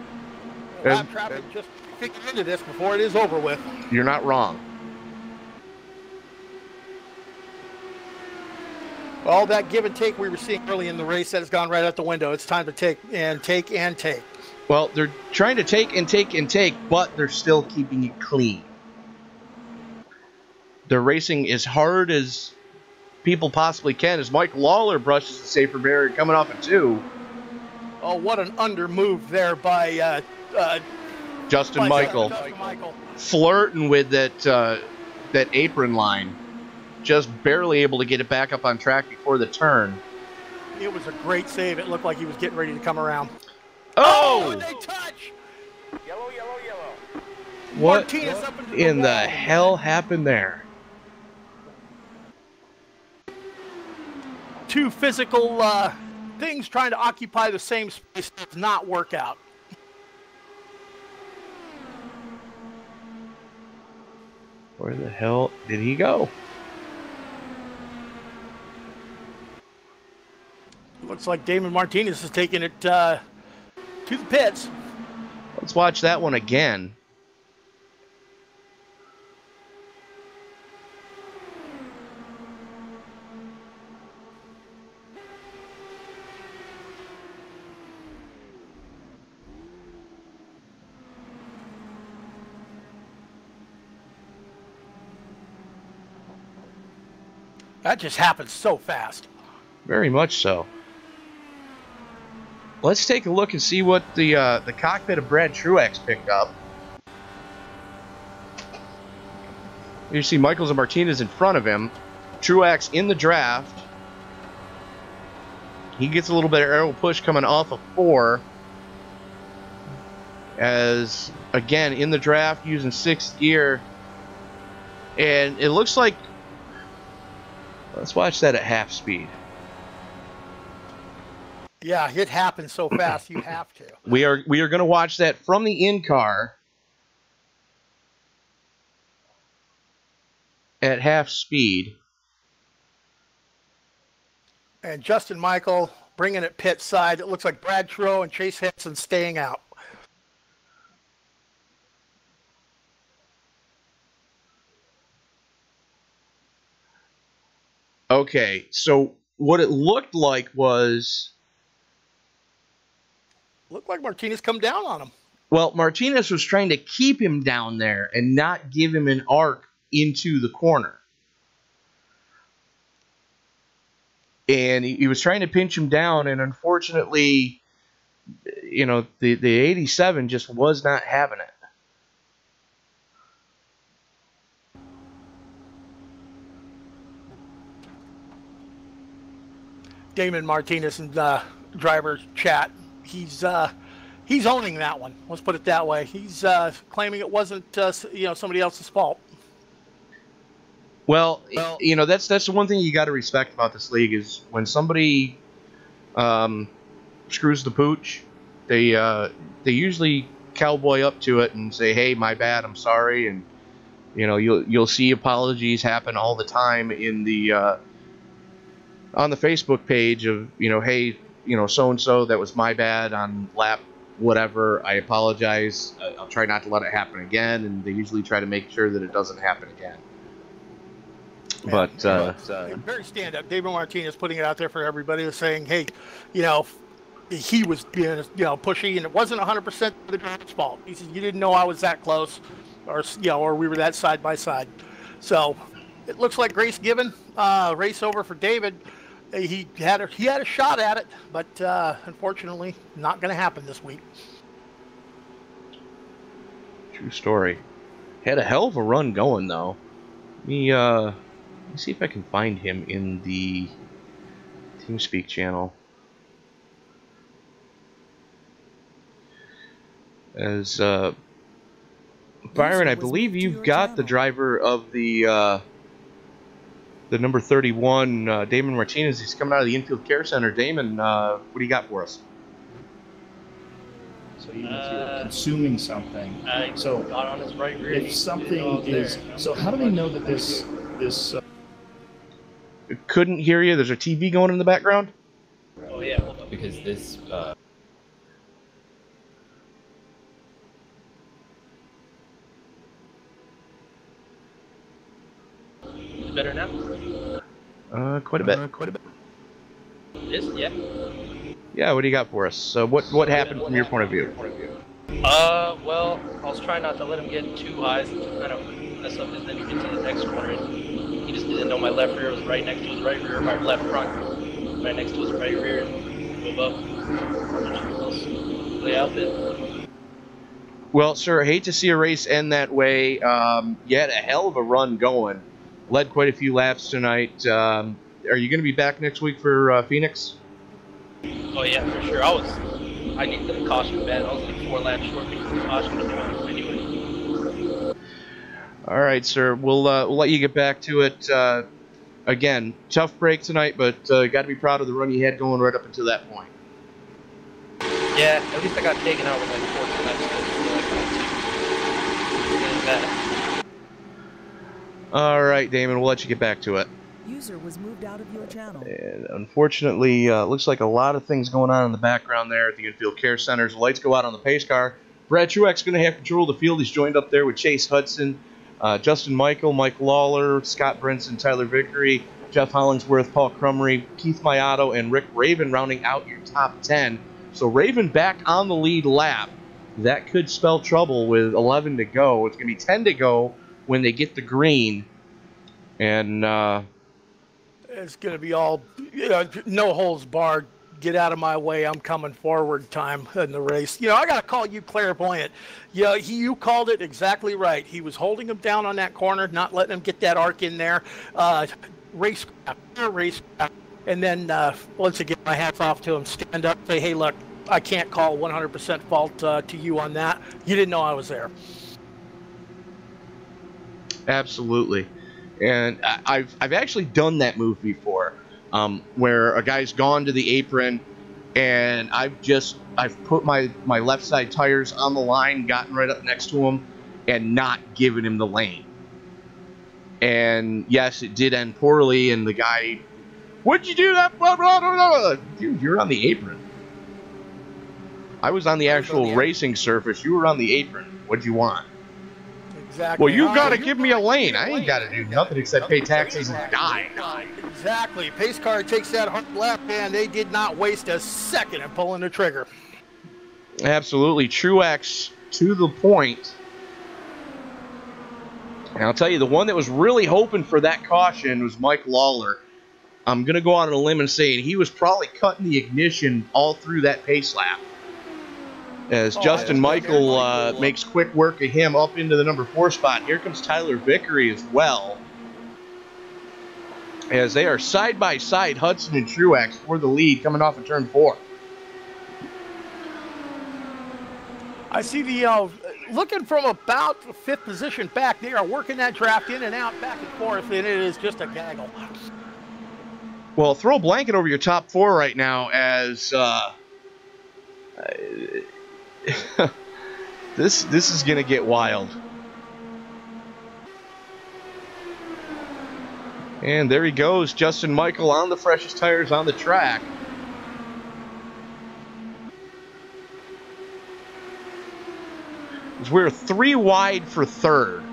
Lap traffic just kicking into this before it is over with. You're not wrong. All that give and take we were seeing early in the race, that has gone right out the window. It's time to take and take and take. Well, they're trying to take and take and take, but they're still keeping it clean. They're racing as hard as people possibly can as Mike Lawler brushes the safer barrier coming off at 2. Oh, what an under move there by Justin Michael. Flirting with that apron line. Just barely able to get it back up on track before the turn. It was a great save. It looked like he was getting ready to come around. Oh! And they touch. Yellow, yellow, yellow. What Martinez up into in the wall. hell happened there? Two physical things trying to occupy the same space does not work out. Where the hell did he go? Looks like Damon Martinez is taking it to the pits. Let's watch that one again. That just happens so fast. Very much so. Let's take a look and see what the cockpit of Brad Truex picked up. You see Michaels and Martinez in front of him. Truex in the draft. He gets a little bit of aero push coming off of 4. As, again, in the draft using 6th gear. And it looks like... Let's watch that at half speed. Yeah, it happens so fast. You have to. We are going to watch that from the in-car at half speed. And Justin Michael bringing it pit side. It looks like Brad Truex and Chase Henson staying out. Okay, so what it looked like was... Looked like Martinez come down on him. Well, Martinez was trying to keep him down there and not give him an arc into the corner. And he was trying to pinch him down, and unfortunately, you know, the 87 just was not having it. Damon Martinez and driver chat. He's owning that one. Let's put it that way. He's claiming it wasn't somebody else's fault. Well, you know, that's the one thing you got to respect about this league is when somebody screws the pooch, they usually cowboy up to it and say, "Hey, my bad, I'm sorry," and you know you'll see apologies happen all the time in the on the Facebook page of, you know, hey, you know, so and so, that was my bad on lap whatever. I apologize. I'll try not to let it happen again, and they usually try to make sure that it doesn't happen again. But very stand up. David Martinez putting it out there for everybody, saying, "Hey, you know, he was being, you know, pushy, and it wasn't 100% the driver's fault." He said, "You didn't know I was that close, or or we were that side by side." So it looks like Grace Gibbon, race over for David. He had a shot at it, but unfortunately, not going to happen this week. True story. Had a hell of a run going though. Let me see if I can find him in the TeamSpeak channel. As Byron, I believe you've got the driver of the number 31, Damon Martinez. He's coming out of the infield care center. Damon, what do you got for us? So even if you're consuming something, so got on his right rear. if something is, so how do they know that this Couldn't hear you. There's a TV going in the background. Oh yeah, hold on. Because this Better now? Quite a bit. This? Yeah. Yeah, what do you got for us? So what happened from your point of view? Well, I was trying not to let him get too high, so to kind of mess up his then get to the next corner. And he just didn't know my left rear was right next to his right rear, my left front right next to his right rear, and move up. Lay out there. Well, sir, I hate to see a race end that way. You had a hell of a run going. Led quite a few laps tonight. Are you going to be back next week for Phoenix? Oh yeah, for sure. I was I need the caution bad. I was like 4 laps short because the caution was going anyway. All right, sir. We'll let you get back to it. Again, tough break tonight, but got to be proud of the run you had going right up until that point. Yeah, at least I got taken out with like 14 laps. All right, Damon. We'll let you get back to it. User was moved out of your channel. And unfortunately, looks like a lot of things going on in the background there at the infield care centers. The lights go out on the pace car. Brad Truex going to have control of the field. He's joined up there with Chase Hudson, Justin Michael, Mike Lawler, Scott Brinson, Tyler Vickery, Jeff Hollingsworth, Paul Crumry, Keith Mayato, and Rick Raven rounding out your top 10. So Raven back on the lead lap. That could spell trouble with 11 to go. It's going to be 10 to go when they get the green. And it's going to be all, no holds barred. Get out of my way. I'm coming forward time in the race. I got to call you clairvoyant. You called it exactly right. He was holding him down on that corner, not letting him get that arc in there. Race. And then, once again, my hat's off to him. Stand up, say, hey, look, I can't call 100% fault to you on that. You didn't know I was there. Absolutely. And I've actually done that move before, where a guy's gone to the apron, and I've put my left side tires on the line, gotten right up next to him, and not given him the lane. And yes, it did end poorly, and the guy, what'd you do that? Blah, blah, blah, blah. Dude, you're on the apron. I was on the actual racing surface. You were on the apron. What'd you want? Exactly. Well, you got to give me a lane. I ain't got to do nothing except pay taxes and die. Exactly. Pace car takes that hard left, and they did not waste a second in pulling the trigger. Absolutely. Truex to the point. And I'll tell you, the one that was really hoping for that caution was Mike Lawler. I'm going to go out on a limb and say he was probably cutting the ignition all through that pace lap. As Justin Michael makes quick work of him up into the number 4 spot. Here comes Tyler Vickery as well. As they are side by side, Hudson and Truex for the lead coming off of turn 4. I see the, looking from about the 5th position back, they are working that draft in and out, back and forth, and it is just a gaggle. Well, throw a blanket over your top 4 right now as this is going to get wild. And there he goes, Justin Michael on the freshest tires on the track. We're 3 wide for 3rd.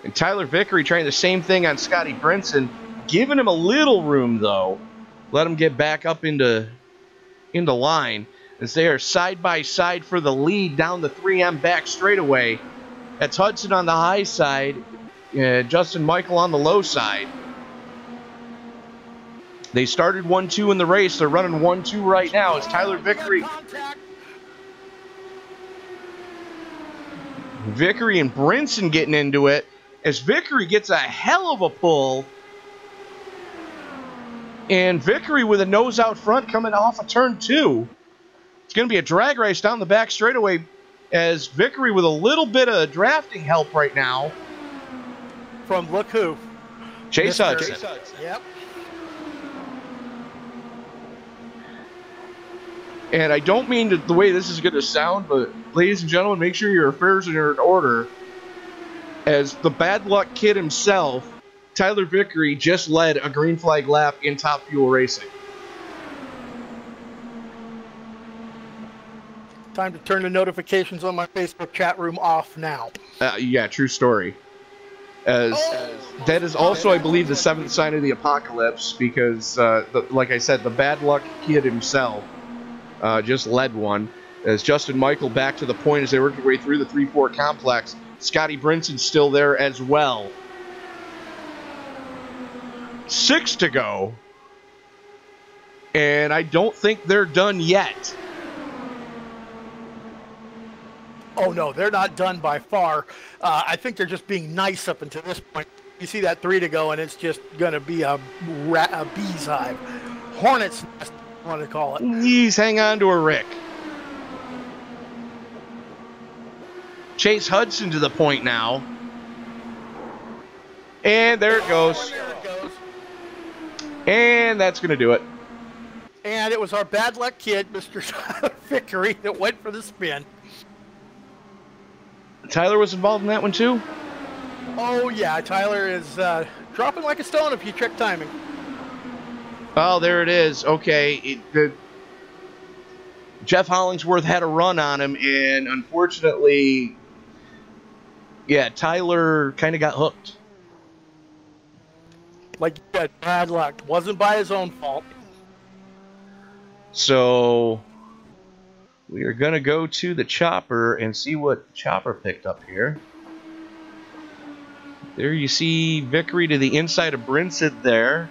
And Tyler Vickery trying the same thing on Scotty Brinson, giving him a little room though. Let him get back up into line as they are side by side for the lead down the 3M back straightaway. That's Hudson on the high side, Justin Michael on the low side. They started 1-2 in the race. They're running 1-2 right now as Tyler Vickery. Vickery and Brinson getting into it as Vickery gets a hell of a pull. And Vickery with a nose out front coming off of turn 2. It's going to be a drag race down the back straightaway as Vickery with a little bit of drafting help right now. From look who? Chase Hudson. Yep. And I don't mean the way this is going to sound, but ladies and gentlemen, make sure your affairs are in order. As the bad luck kid himself, Tyler Vickery just led a green flag lap in Top Fuel Racing. Time to turn the notifications on my Facebook chat room off now. Yeah, true story. That is also, I believe, the 7th sign of the apocalypse because, like I said, the bad luck kid himself just led one. As Justin Michael back to the point as they work their way through the 3-4 complex. Scotty Brinson's still there as well. 6 to go. And I don't think they're done yet. Oh, no, they're not done by far. I think they're just being nice up until this point. You see that 3 to go, and it's just going to be a bee's hive. Hornets nest you want to call it. Please hang on to her, Rick. Chase Hudson to the point now. And there it goes. And that's going to do it. And it was our bad luck kid, Mr. Tyler Vickery, that went for the spin. Tyler was involved in that one too? Oh, yeah. Tyler is dropping like a stone if you check timing. Oh, there it is. Okay. Jeff Hollingsworth had a run on him, and unfortunately, yeah, Tyler kind of got hooked. Like you said, bad luck. Wasn't by his own fault. So we are going to go to the chopper and see what chopper picked up here. There you see Vickery to the inside of Brinson there.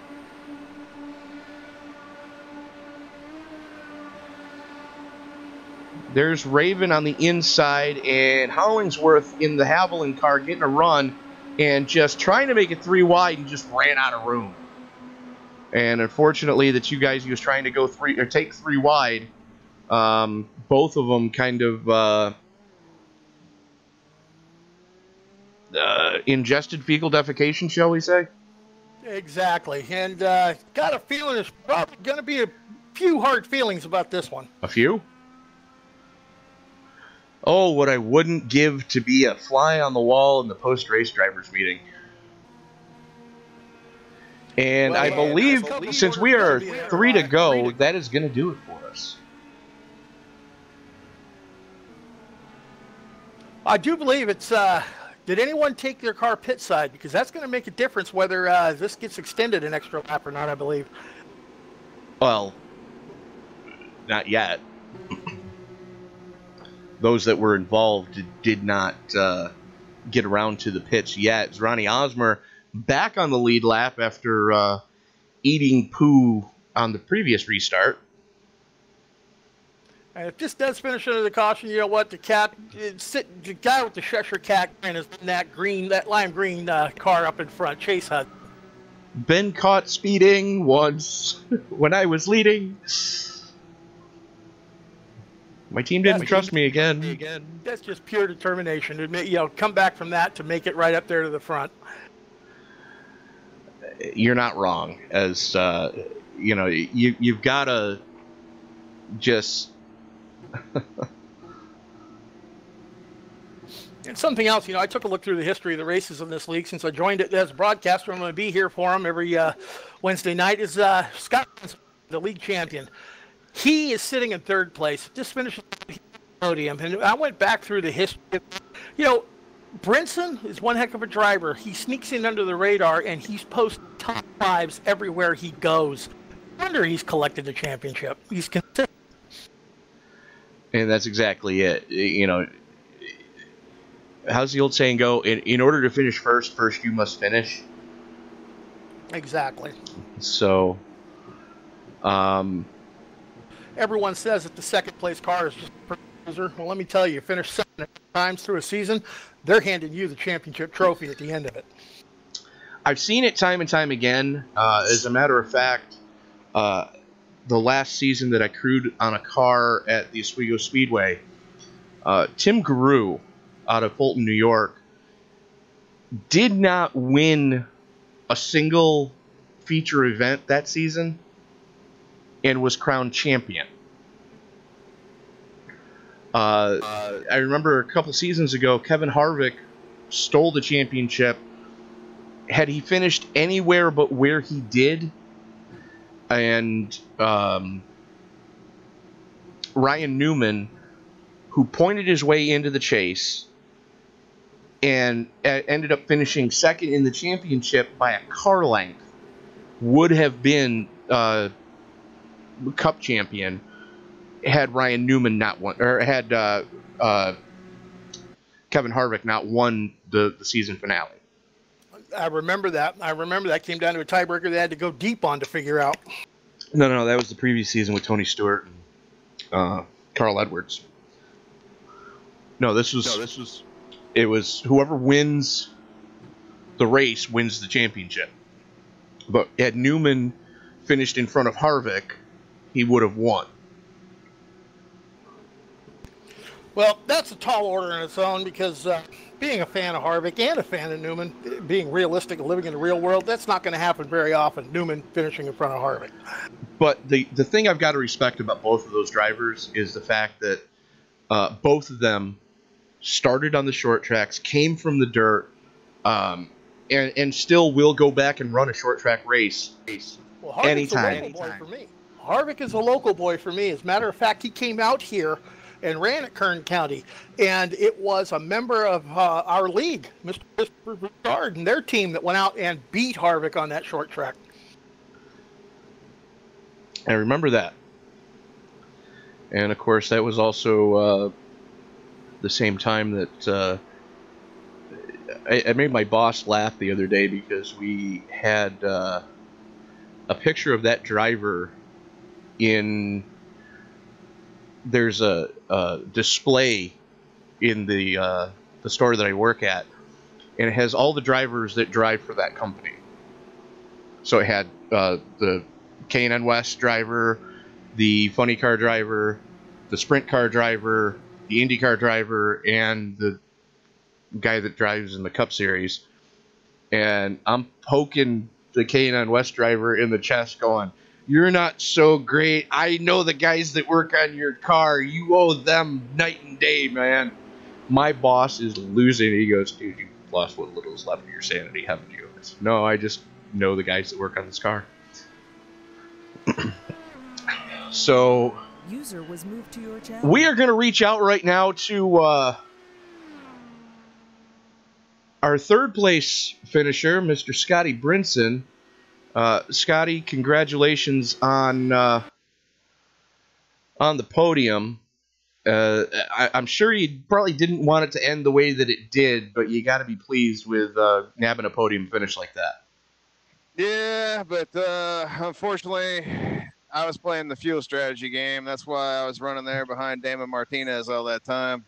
There's Raven on the inside, and Hollingsworth in the Haviland car getting a run and just trying to make it 3 wide and just ran out of room. And unfortunately, the two guys he was trying to go take 3 wide, both of them kind of ingested fecal defecation, shall we say? Exactly. And got a feeling there's probably going to be a few hard feelings about this one. A few? Oh, what I wouldn't give to be a fly on the wall in the post-race drivers meeting. And well, I believe since we are 3 to go, that is going to do it for us. I do believe it's... did anyone take their car pit side? Because that's going to make a difference whether this gets extended an extra lap or not, I believe. Well, not yet. Those that were involved did not get around to the pits yet. It's Ronnie Osmer back on the lead lap after eating poo on the previous restart. And if this does finish under the caution, you know what? The guy with the Cheshire Cat is in that lime green car up in front, Chase Hudson. Been caught speeding once when I was leading. My team didn't trust me again. That's just pure determination. Come back from that to make it right up there to the front. You're not wrong. As you've got to just. And something else, I took a look through the history of the races in this league since I joined it as a broadcaster. I'm going to be here for them every Wednesday night. Is Scott, the league champion. He is sitting in 3rd place, just finished the podium. And I went back through the history. Brinson is one heck of a driver. He sneaks in under the radar, and he's posted top 5s everywhere he goes. No wonder he's collected the championship. He's consistent. And that's exactly it. How's the old saying go? In order to finish first you must finish. Exactly. So, everyone says that the 2nd place car is just a loser. Well, let me tell you, finish 7 times through a season, they're handing you the championship trophy at the end of it. I've seen it time and time again. As a matter of fact, the last season that I crewed on a car at the Oswego Speedway, Tim Guru out of Fulton, New York, did not win a single feature event that season and was crowned champion. I remember a couple seasons ago, Kevin Harvick stole the championship. Had he finished anywhere but where he did, and Ryan Newman, who pointed his way into the chase and ended up finishing 2nd in the championship by a car length, would have been Cup champion had Ryan Newman not won, or had Kevin Harvick not won the season finale. I remember that. Came down to a tiebreaker they had to go deep on to figure out. No, that was the previous season with Tony Stewart and Carl Edwards. It was whoever wins the race wins the championship. But had Newman finished in front of Harvick, he would have won. Well, that's a tall order in its own because being a fan of Harvick and a fan of Newman, being realistic and living in the real world, that's not going to happen very often, Newman finishing in front of Harvick. But the thing I've got to respect about both of those drivers is the fact that both of them started on the short tracks, came from the dirt, and still will go back and run a short track race Well, Harvick's anytime. a local boy for me. Harvick is a local boy for me. As a matter of fact, he came out here and ran at Kern County, and it was a member of our league, Mr. Richard, and their team that went out and beat Harvick on that short track. I remember that. And, of course, that was also the same time that I made my boss laugh the other day because we had a picture of that driver in... There's a display in the store that I work at, and it has all the drivers that drive for that company. So it had the K&N West driver, the funny car driver, the sprint car driver, the Indy car driver, and the guy that drives in the Cup Series. And I'm poking the K&N West driver in the chest going, "You're not so great. I know the guys that work on your car. You owe them night and day, man." My boss is losing. He goes, "Dude, you lost what little is left of your sanity, haven't you?" I said, "No, I just know the guys that work on this car." So User was moved to your channel. we are going to reach out right now to our third place finisher, Mr. Scotty Brinson. Scotty, congratulations on the podium. I'm sure you probably didn't want it to end the way that it did, but you got to be pleased with nabbing a podium finish like that. Yeah, but unfortunately, I was playing the fuel strategy game. That's why I was running there behind Damon Martinez all that time.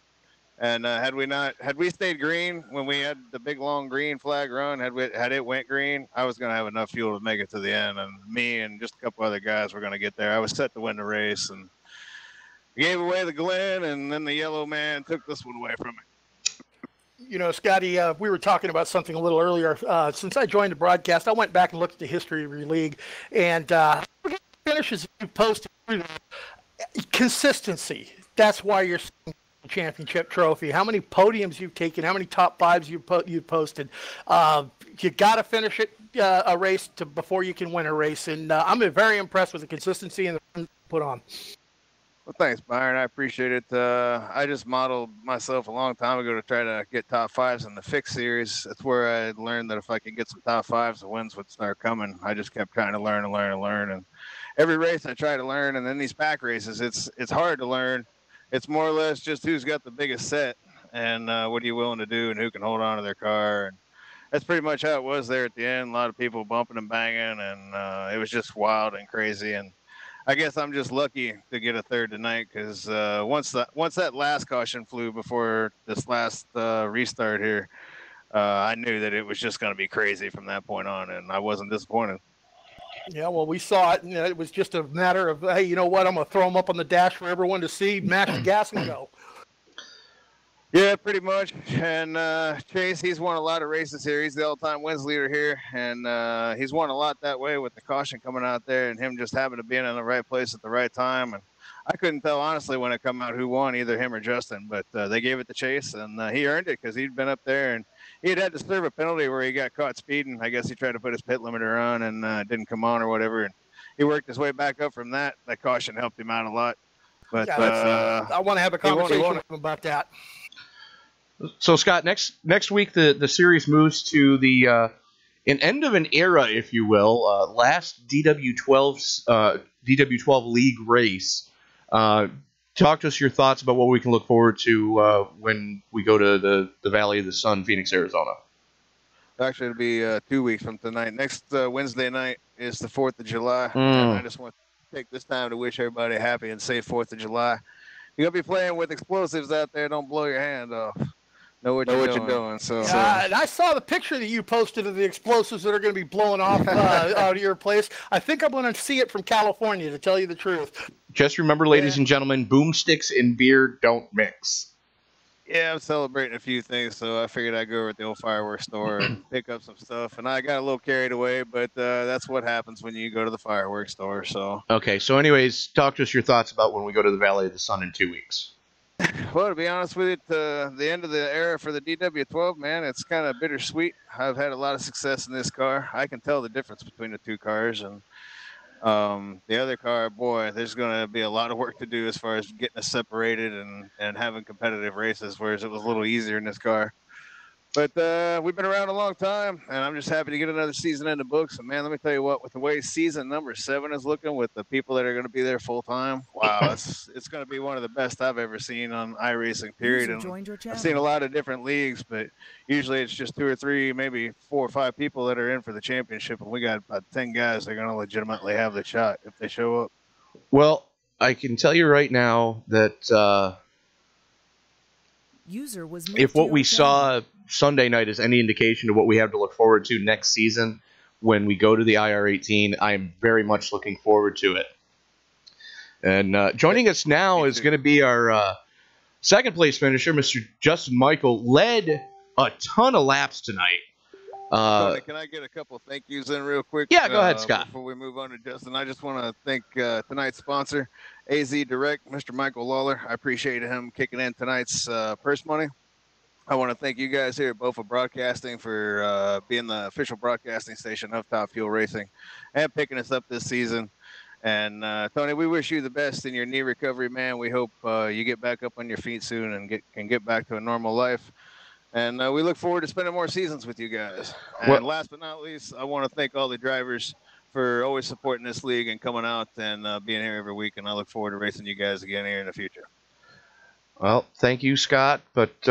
And had we stayed green when we had the big long green flag run, had it went green, I was going to have enough fuel to make it to the end. And me and just a couple other guys were going to get there. I was set to win the race, and gave away the Glen, and then the yellow man took this one away from me. You know, Scotty, we were talking about something a little earlier. Since I joined the broadcast, I went back and looked at the history of your league, and finishes you posted. Consistency. That's why you're championship trophy. How many podiums you've taken? How many top fives you've posted? You got to finish it a race before you can win a race, and I'm very impressed with the consistency and the run you put on. Well, thanks, Byron. I appreciate it. I just modeled myself a long time ago to try to get top fives in the fixed series. That's where I learned that if I could get some top fives, the wins would start coming. I just kept trying to learn and learn and learn. And every race I try to learn, and then these pack races, it's hard to learn. It's more or less just who's got the biggest set and what are you willing to do and who can hold on to their car. And that's pretty much how it was there at the end. A lot of people bumping and banging, and it was just wild and crazy. And I guess I'm just lucky to get a third tonight because once that last caution flew before this last restart here, I knew that it was just going to be crazy from that point on, and I wasn't disappointed. Yeah, well, we saw it, and it was just a matter of, hey, you know what? I'm going to throw them up on the dash for everyone to see, mash the gas, and go. Yeah, pretty much. And Chase, he's won a lot of races here. He's the all-time wins leader here, and he's won a lot that way with the caution coming out there and him just having to be in the right place at the right time. And I couldn't tell, honestly, when it come out who won, either him or Justin, but they gave it to Chase, and he earned it because he'd been up there, and he had to serve a penalty where he got caught speeding. I guess he tried to put his pit limiter on and didn't come on or whatever, and he worked his way back up from that. That caution helped him out a lot. But yeah, I want to have a conversation with him about that. So, Scott, next week the series moves to the an end of an era, if you will, last DW12 league race. Talk to us your thoughts about what we can look forward to when we go to the Valley of the Sun, Phoenix, Arizona. Actually, it'll be 2 weeks from tonight. Next Wednesday night is the 4th of July. And I just want to take this time to wish everybody a happy and safe 4th of July. You're going to be playing with explosives out there. Don't blow your hand off. know what you're doing. So and I saw the picture that you posted of the explosives that are going to be blowing off out of your place. I think I'm going to see it from California, to tell you the truth. Just remember, ladies and gentlemen, boomsticks and beer don't mix. yeah, I'm celebrating a few things, so I figured I'd go over at the old fireworks store and pick up some stuff. And I got a little carried away, but that's what happens when you go to the fireworks store. So okay, so anyways, talk to us your thoughts about when we go to the Valley of the Sun in 2 weeks. Well, to be honest with you, the end of the era for the DW12, man, it's kind of bittersweet. I've had a lot of success in this car. I can tell the difference between the two cars, and the other car, boy, there's going to be a lot of work to do as far as getting us separated and having competitive races, whereas it was a little easier in this car. But we've been around a long time, and I'm just happy to get another season in the books. And, man, let me tell you what, with the way season number 7 is looking, with the people that are going to be there full-time, wow, it's going to be one of the best I've ever seen on iRacing, period. And I've seen a lot of different leagues, but usually it's just 2 or 3, maybe 4 or 5 people that are in for the championship, and we got about 10 guys that are going to legitimately have the shot if they show up. Well, I can tell you right now that if what we saw Sunday night is any indication of what we have to look forward to next season when we go to the IR18, I'm very much looking forward to it. And joining us now is going to be our second place finisher, Mr. Justin Michael. Led a ton of laps tonight. Tony, can I get a couple of thank yous in real quick? Yeah, go ahead, Scott. Before we move on to Justin, I just want to thank tonight's sponsor, AZ Direct, Mr. Michael Lawler. I appreciate him kicking in tonight's purse money. I want to thank you guys here at BOFA Broadcasting for being the official broadcasting station of Top Fuel Racing and picking us up this season. And, Tony, we wish you the best in your knee recovery, man. We hope you get back up on your feet soon and can get back to a normal life. And we look forward to spending more seasons with you guys. And last but not least, I want to thank all the drivers for always supporting this league and coming out and being here every week. And I look forward to racing you guys again here in the future. Well, thank you, Scott. But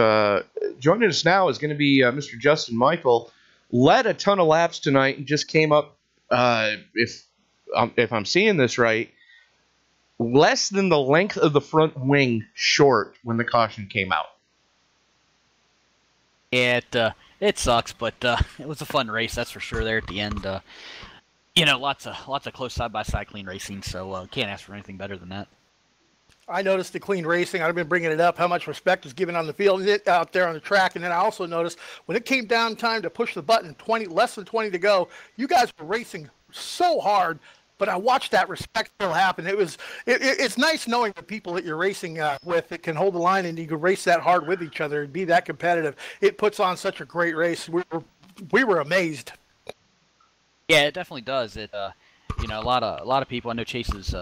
joining us now is going to be Mr. Justin Michael. Led a ton of laps tonight and just came up, if I'm seeing this right, less than the length of the front wing short when the caution came out. Yeah, it sucks, but it was a fun race, that's for sure. There at the end, lots of close side-by-side clean racing, so can't ask for anything better than that. I noticed the clean racing. I've been bringing it up, how much respect was given on the field out there on the track. And then I also noticed when it came down time to push the button, less than 20 to go, you guys were racing so hard, but I watched that respect still happen. It's nice knowing the people that you're racing with that can hold the line and you can race that hard with each other and be that competitive. It puts on such a great race. We were amazed. Yeah, it definitely does. It a lot of people. I know Chase is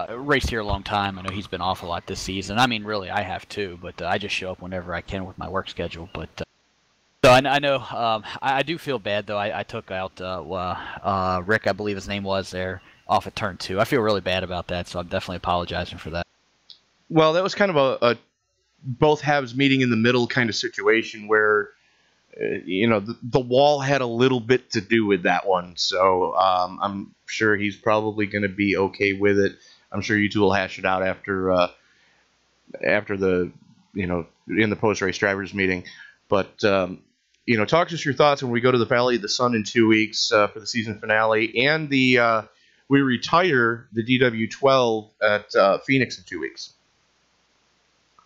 raced here a long time. I know he's been off a lot this season. I mean, really, I have too. But I just show up whenever I can with my work schedule. But so I know I do feel bad though. I took out Rick, I believe his name was, there off at turn 2. I feel really bad about that, so I'm definitely apologizing for that. Well, that was kind of a both halves meeting in the middle kind of situation where the wall had a little bit to do with that one. So I'm sure he's probably going to be okay with it. I'm sure you two will hash it out after the in the post race drivers meeting. But talk to us your thoughts when we go to the Valley of the Sun in 2 weeks for the season finale, and we retire the DW12 at Phoenix in 2 weeks.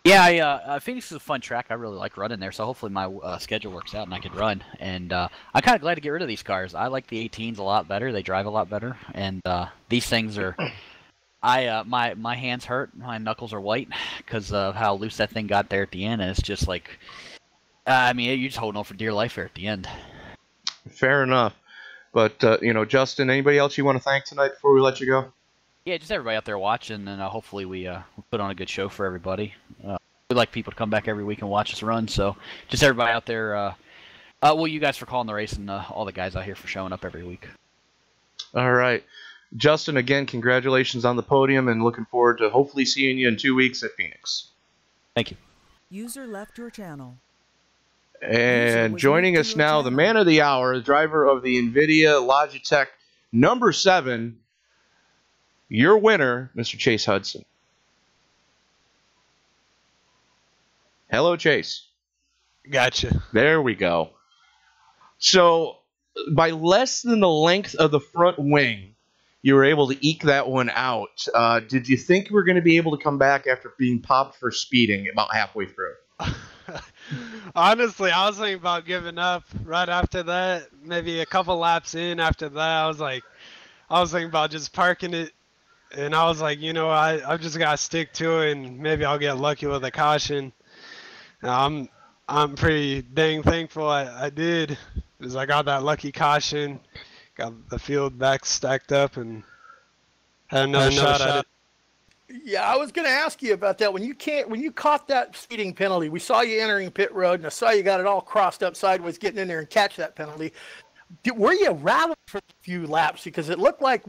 Yeah, Phoenix is a fun track. I really like running there, so hopefully my schedule works out and I can run. And I'm kind of glad to get rid of these cars. I like the 18s a lot better. They drive a lot better. And these things are... my hands hurt. My knuckles are white because of how loose that thing got there at the end. And it's just like... you're just holding on for dear life here at the end. Fair enough. But, Justin, anybody else you want to thank tonight before we let you go? Yeah, just everybody out there watching, and hopefully we put on a good show for everybody. We like people to come back every week and watch us run, so just everybody out there, you guys for calling the race, and all the guys out here for showing up every week. All right. Justin, again, congratulations on the podium, and looking forward to hopefully seeing you in 2 weeks at Phoenix. Thank you. User left your channel. And joining us now, the man of the hour, the driver of the NVIDIA Logitech number 7, your winner, Mr. Chase Hudson. Hello, Chase. Gotcha. There we go. So, by less than the length of the front wing, you were able to eke that one out. Did you think you were going to be able to come back after being popped for speeding about halfway through? Honestly, I was thinking about giving up right after that. Maybe a couple laps in after that, I was thinking about just parking it. And I was like, I've just got to stick to it, and maybe I'll get lucky with a caution. I'm pretty dang thankful I did, because I got that lucky caution, got the field back stacked up, and had another shot at it. Yeah, I was going to ask you about that. When you caught that speeding penalty, we saw you entering pit road, and I saw you got it all crossed up sideways, getting in there and catch that penalty. Were you rattled for a few laps? Because it looked like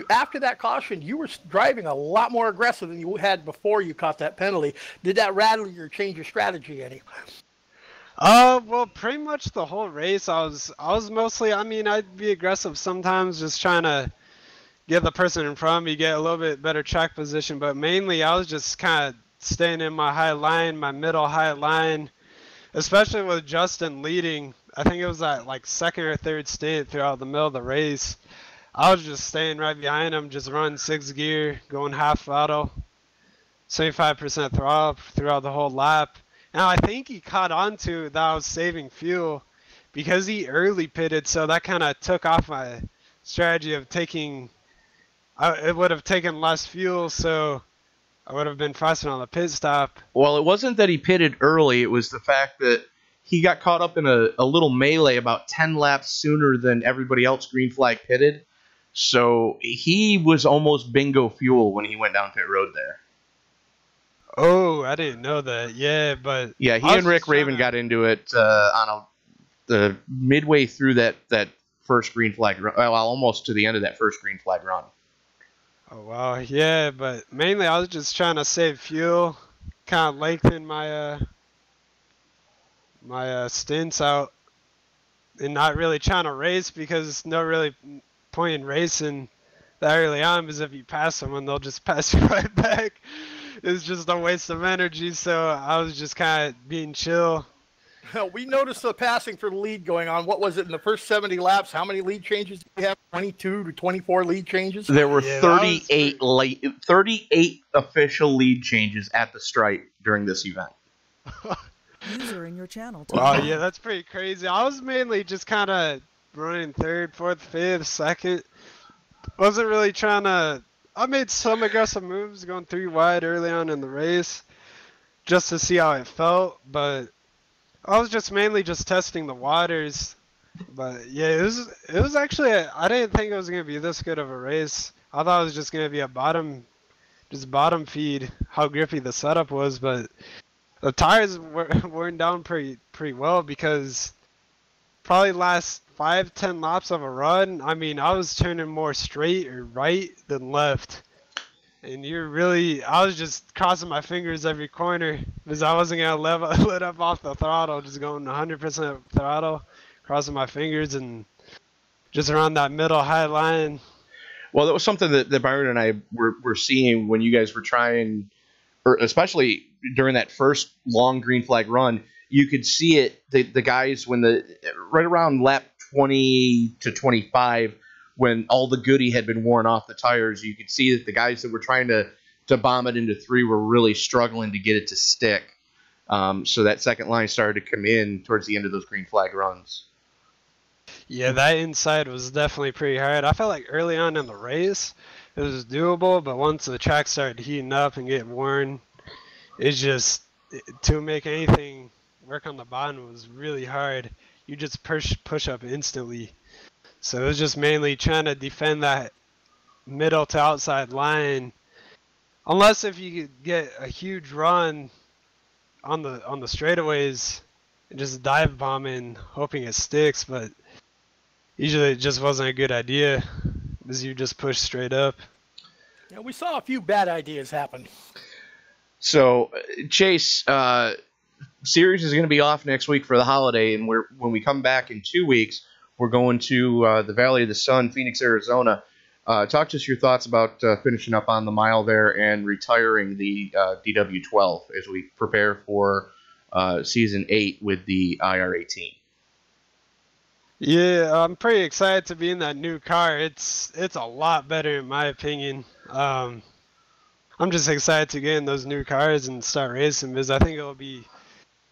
after that caution, you were driving a lot more aggressive than you had before you caught that penalty. Did that rattle you or change your strategy any? Well, pretty much the whole race, I was mostly, I'd be aggressive sometimes, just trying to get the person in front of me, get a little bit better track position, but mainly I was just kind of staying in my high line, my middle high line, especially with Justin leading. I think it was that like second or third stint throughout the middle of the race. I was just staying right behind him, just running 6th gear, going half throttle, 75% throttle throughout the whole lap. And I think he caught on to that I was saving fuel because he early pitted, so that kind of took off my strategy of taking. It would have taken less fuel, so I would have been faster on the pit stop. Well, it wasn't that he pitted early. It was the fact that he got caught up in a little melee about 10 laps sooner than everybody else green flag pitted. So he was almost bingo fuel when he went down pit road there. Oh, I didn't know that. Yeah, but... Yeah, he and Rick Raven got into it the midway through that first green flag run. Well, almost to the end of that first green flag run. Oh, wow. Yeah, but mainly I was just trying to save fuel, kind of lengthen my stints out, and not really trying to race, because no really point in racing that early on, because if you pass someone, they'll just pass you right back. It's just a waste of energy, so I was just kind of being chill. We noticed the passing for the lead going on. What was it in the first 70 laps? How many lead changes did you have? 22 to 24 lead changes? There were 38 official lead changes at the stripe during this event. User in your channel. Wow, yeah, that's pretty crazy. I was mainly just kind of running 3rd, 4th, 5th, 2nd. Wasn't really trying to... I made some aggressive moves going 3 wide early on in the race just to see how it felt, but I was just mainly just testing the waters. But yeah, it was actually I didn't think it was going to be this good of a race. I thought it was just going to be a bottom feed, how grippy the setup was, but the tires were worn down pretty well, because probably last 5-10 laps of a run, I was turning more straight or right than left. And I was just crossing my fingers every corner, because I wasn't going to let up off the throttle, just going 100% throttle, crossing my fingers, and just around that middle high line. Well, that was something that Byron and I were seeing when you guys were trying, or especially during that first long green flag run. You could see it, the guys, right around lap 20 to 25, when all the goodie had been worn off the tires, you could see that the guys that were trying to bomb it into 3 were really struggling to get it to stick. So that second line started to come in towards the end of those green flag runs. Yeah, that inside was definitely pretty hard. I felt like early on in the race, it was doable, but once the track started heating up and getting worn, it's just, to make anything work on the bottom was really hard. You just push up instantly. So it was just mainly trying to defend that middle to outside line. Unless if you could get a huge run on the straightaways and just dive bombing, hoping it sticks, but usually it just wasn't a good idea, because you just push straight up. Yeah, we saw a few bad ideas happen. So, Chase, series is going to be off next week for the holiday, and when we come back in 2 weeks, we're going to the Valley of the Sun, Phoenix, Arizona. Talk to us your thoughts about finishing up on the mile there and retiring the DW12 as we prepare for Season 8 with the IR-18. Yeah, I'm pretty excited to be in that new car. It's a lot better in my opinion. I'm just excited to get in those new cars and start racing because I think it'll be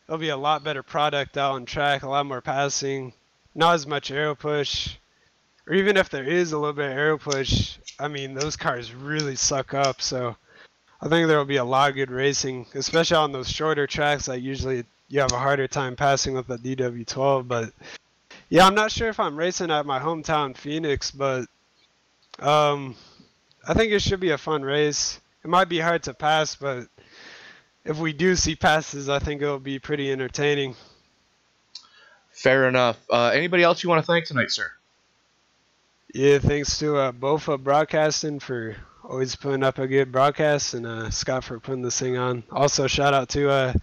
a lot better product out on track, a lot more passing, not as much aero push, or even if there is a little bit of aero push, I mean those cars really suck up. So I think there will be a lot of good racing, especially on those shorter tracks that usually you have a harder time passing with the DW12. But yeah, I'm not sure if I'm racing at my hometown Phoenix, but I think it should be a fun race. It might be hard to pass, but if we do see passes, I think it'll be pretty entertaining. Fair enough. Anybody else you want to thank tonight, sir? Yeah, thanks to Bofa Broadcasting for always putting up a good broadcast, and Scott for putting this thing on. Also, shout out to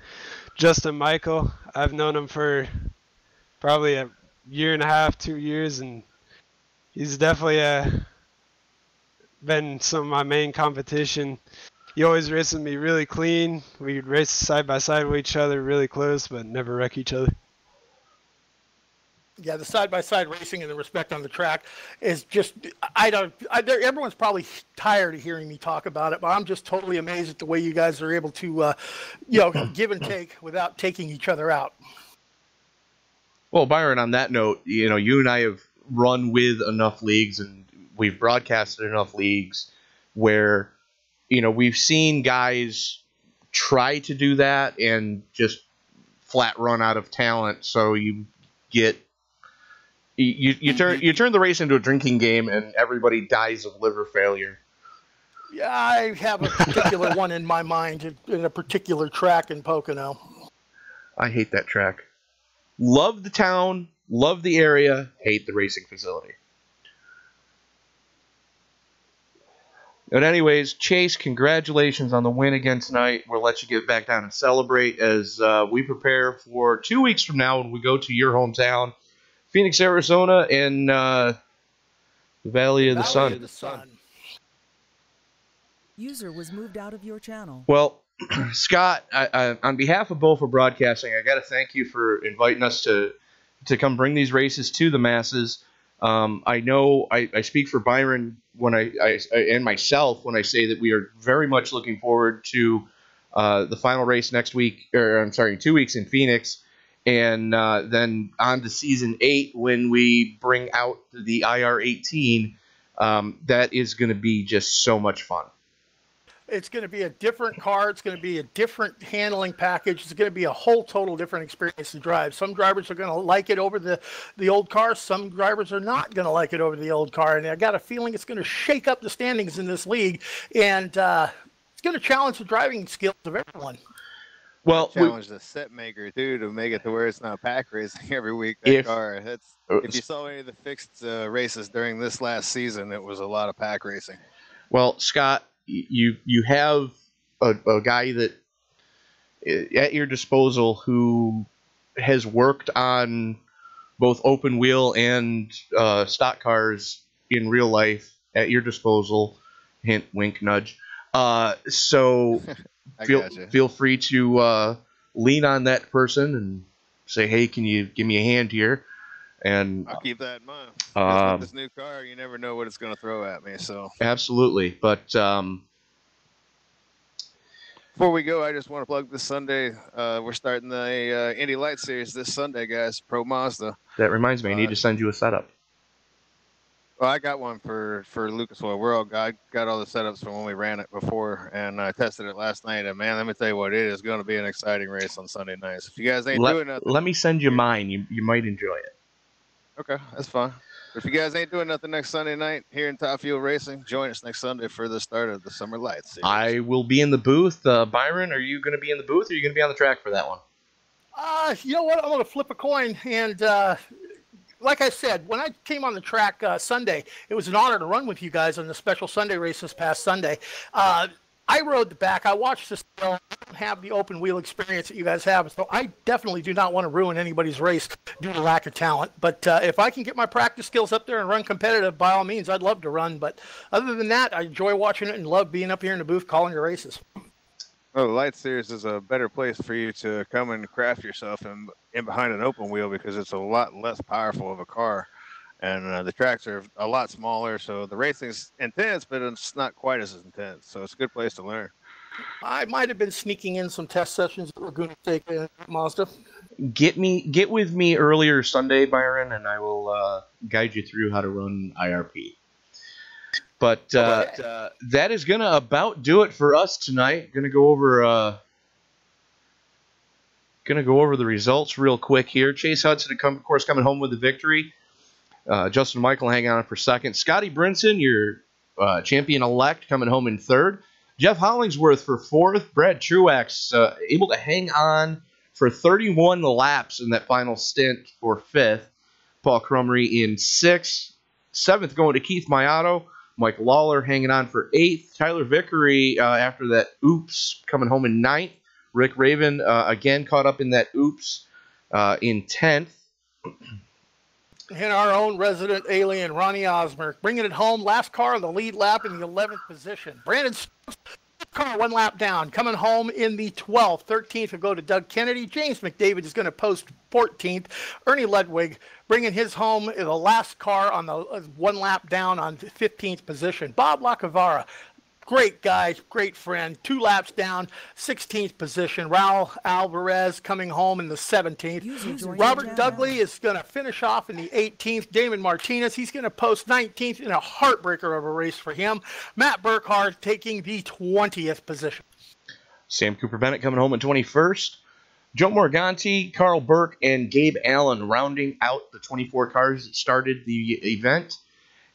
Justin Michael. I've known him for probably a year and a half, 2 years, and he's definitely been some of my main competition. He always races me really clean. We race side by side with each other, really close, but never wreck each other. Yeah, the side-by-side racing and the respect on the track is just, everyone's probably tired of hearing me talk about it, but I'm just totally amazed at the way you guys are able to, give and take without taking each other out. Well, Byron, on that note, you and I have run with enough leagues and we've broadcasted enough leagues where, we've seen guys try to do that and just flat run out of talent. So you turn the race into a drinking game and everybody dies of liver failure. Yeah, I have a particular one in my mind in a particular track in Pocono. I hate that track. Love the town, love the area, hate the racing facility. But anyways, Chase, congratulations on the win again tonight. We'll let you get back down and celebrate as we prepare for 2 weeks from now when we go to your hometown, Phoenix, Arizona, and the Valley of the Sun. User was moved out of your channel. Well, Scott, on behalf of Bofa Broadcasting, I got to thank you for inviting us to come bring these races to the masses. I know I speak for Byron when I and myself when I say that we are very much looking forward to the final race next week, or I'm sorry, 2 weeks in Phoenix, and then on to Season 8 when we bring out the IR-18. That is going to be just so much fun. It's going to be a different car. It's going to be a different handling package. It's going to be a whole total different experience to drive. Some drivers are going to like it over the old car. Some drivers are not going to like it over the old car. And I got a feeling it's going to shake up the standings in this league. And it's going to challenge the driving skills of everyone. Well, challenge the set maker too to make it to where it's not pack racing every week. That car, if you saw any of the fixed races during this last season, it was a lot of pack racing. Well, Scott, you have a guy that at your disposal who has worked on both open wheel and stock cars in real life at your disposal. Hint, wink, nudge. So feel free to lean on that person and say, hey, can you give me a hand here? And I'll keep that in mind. With this new car, you never know what it's going to throw at me. So absolutely. But before we go, I just want to plug this Sunday. We're starting the Indy Light Series this Sunday, guys. Pro Mazda. That reminds me, I need to send you a setup. Well, I got one for Lucas Oil. I got all the setups from when we ran it before, and I tested it last night. And man, let me tell you what, it is going to be an exciting race on Sunday nights. If you guys ain't doing nothing, let me send you mine. You might enjoy it. Okay, that's fine. If you guys ain't doing nothing next Sunday night here in Top Fuel Racing, join us next Sunday for the start of the Summer Lights Series. I will be in the booth. Byron, are you going to be in the booth, or are you going to be on the track for that one? You know what? I'm going to flip a coin. And like I said, when I came on the track Sunday, it was an honor to run with you guys on the special Sunday race this past Sunday. I rode the back. I watched this. I don't have the open wheel experience that you guys have, so I definitely do not want to ruin anybody's race due to lack of talent. But if I can get my practice skills up there and run competitive, by all means, I'd love to run. But other than that, I enjoy watching it and love being up here in the booth calling your races. Well, the Light Series is a better place for you to come and craft yourself in behind an open wheel because it's a lot less powerful of a car. And the tracks are a lot smaller, so the racing's intense, but it's not quite as intense. So it's a good place to learn. I might have been sneaking in some test sessions at Laguna Seca Mazda. Get with me earlier Sunday, Byron, and I will guide you through how to run IRP. But that is going to about do it for us tonight. Going to go over the results real quick here. Chase Hudson, of course, coming home with the victory. Justin Michael hanging on for second. Scotty Brinson, your champion-elect, coming home in third. Jeff Hollingsworth for fourth. Brad Truax able to hang on for 31 laps in that final stint for fifth. Paul Crumry in sixth. Seventh going to Keith Mayato. Mike Lawler hanging on for eighth. Tyler Vickery after that oops coming home in ninth. Rick Raven again caught up in that oops in 10th. And our own resident alien, Ronnie Osmer, bringing it home. Last car on the lead lap in the 11th position. Brandon car 1 lap down, coming home in the 12th. 13th will go to Doug Kennedy. James McDavid is going to post 14th. Ernie Ludwig bringing his home in the last car on the 1 lap down on 15th position. Bob Lacavara, great guy, great friend, 2 laps down, 16th position. Raul Alvarez coming home in the 17th. Robert Dudley is going to finish off in the 18th. Damon Martinez, he's going to post 19th in a heartbreaker of a race for him. Matt Burkhardt taking the 20th position. Sam Cooper Bennett coming home in 21st. Joe Morganti, Carl Burke, and Gabe Allen rounding out the 24 cars that started the event.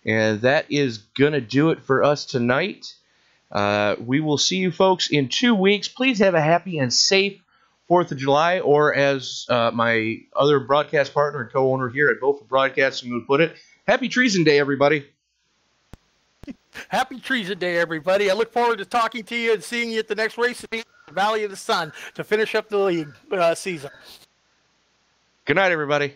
And that is going to do it for us tonight. We will see you folks in 2 weeks. Please have a happy and safe 4th of July, or as my other broadcast partner and co-owner here at Beaufort Broadcasting would put it, Happy Treason Day, everybody. Happy Treason Day, everybody. I look forward to talking to you and seeing you at the next race in the Valley of the Sun to finish up the league season. Good night, everybody.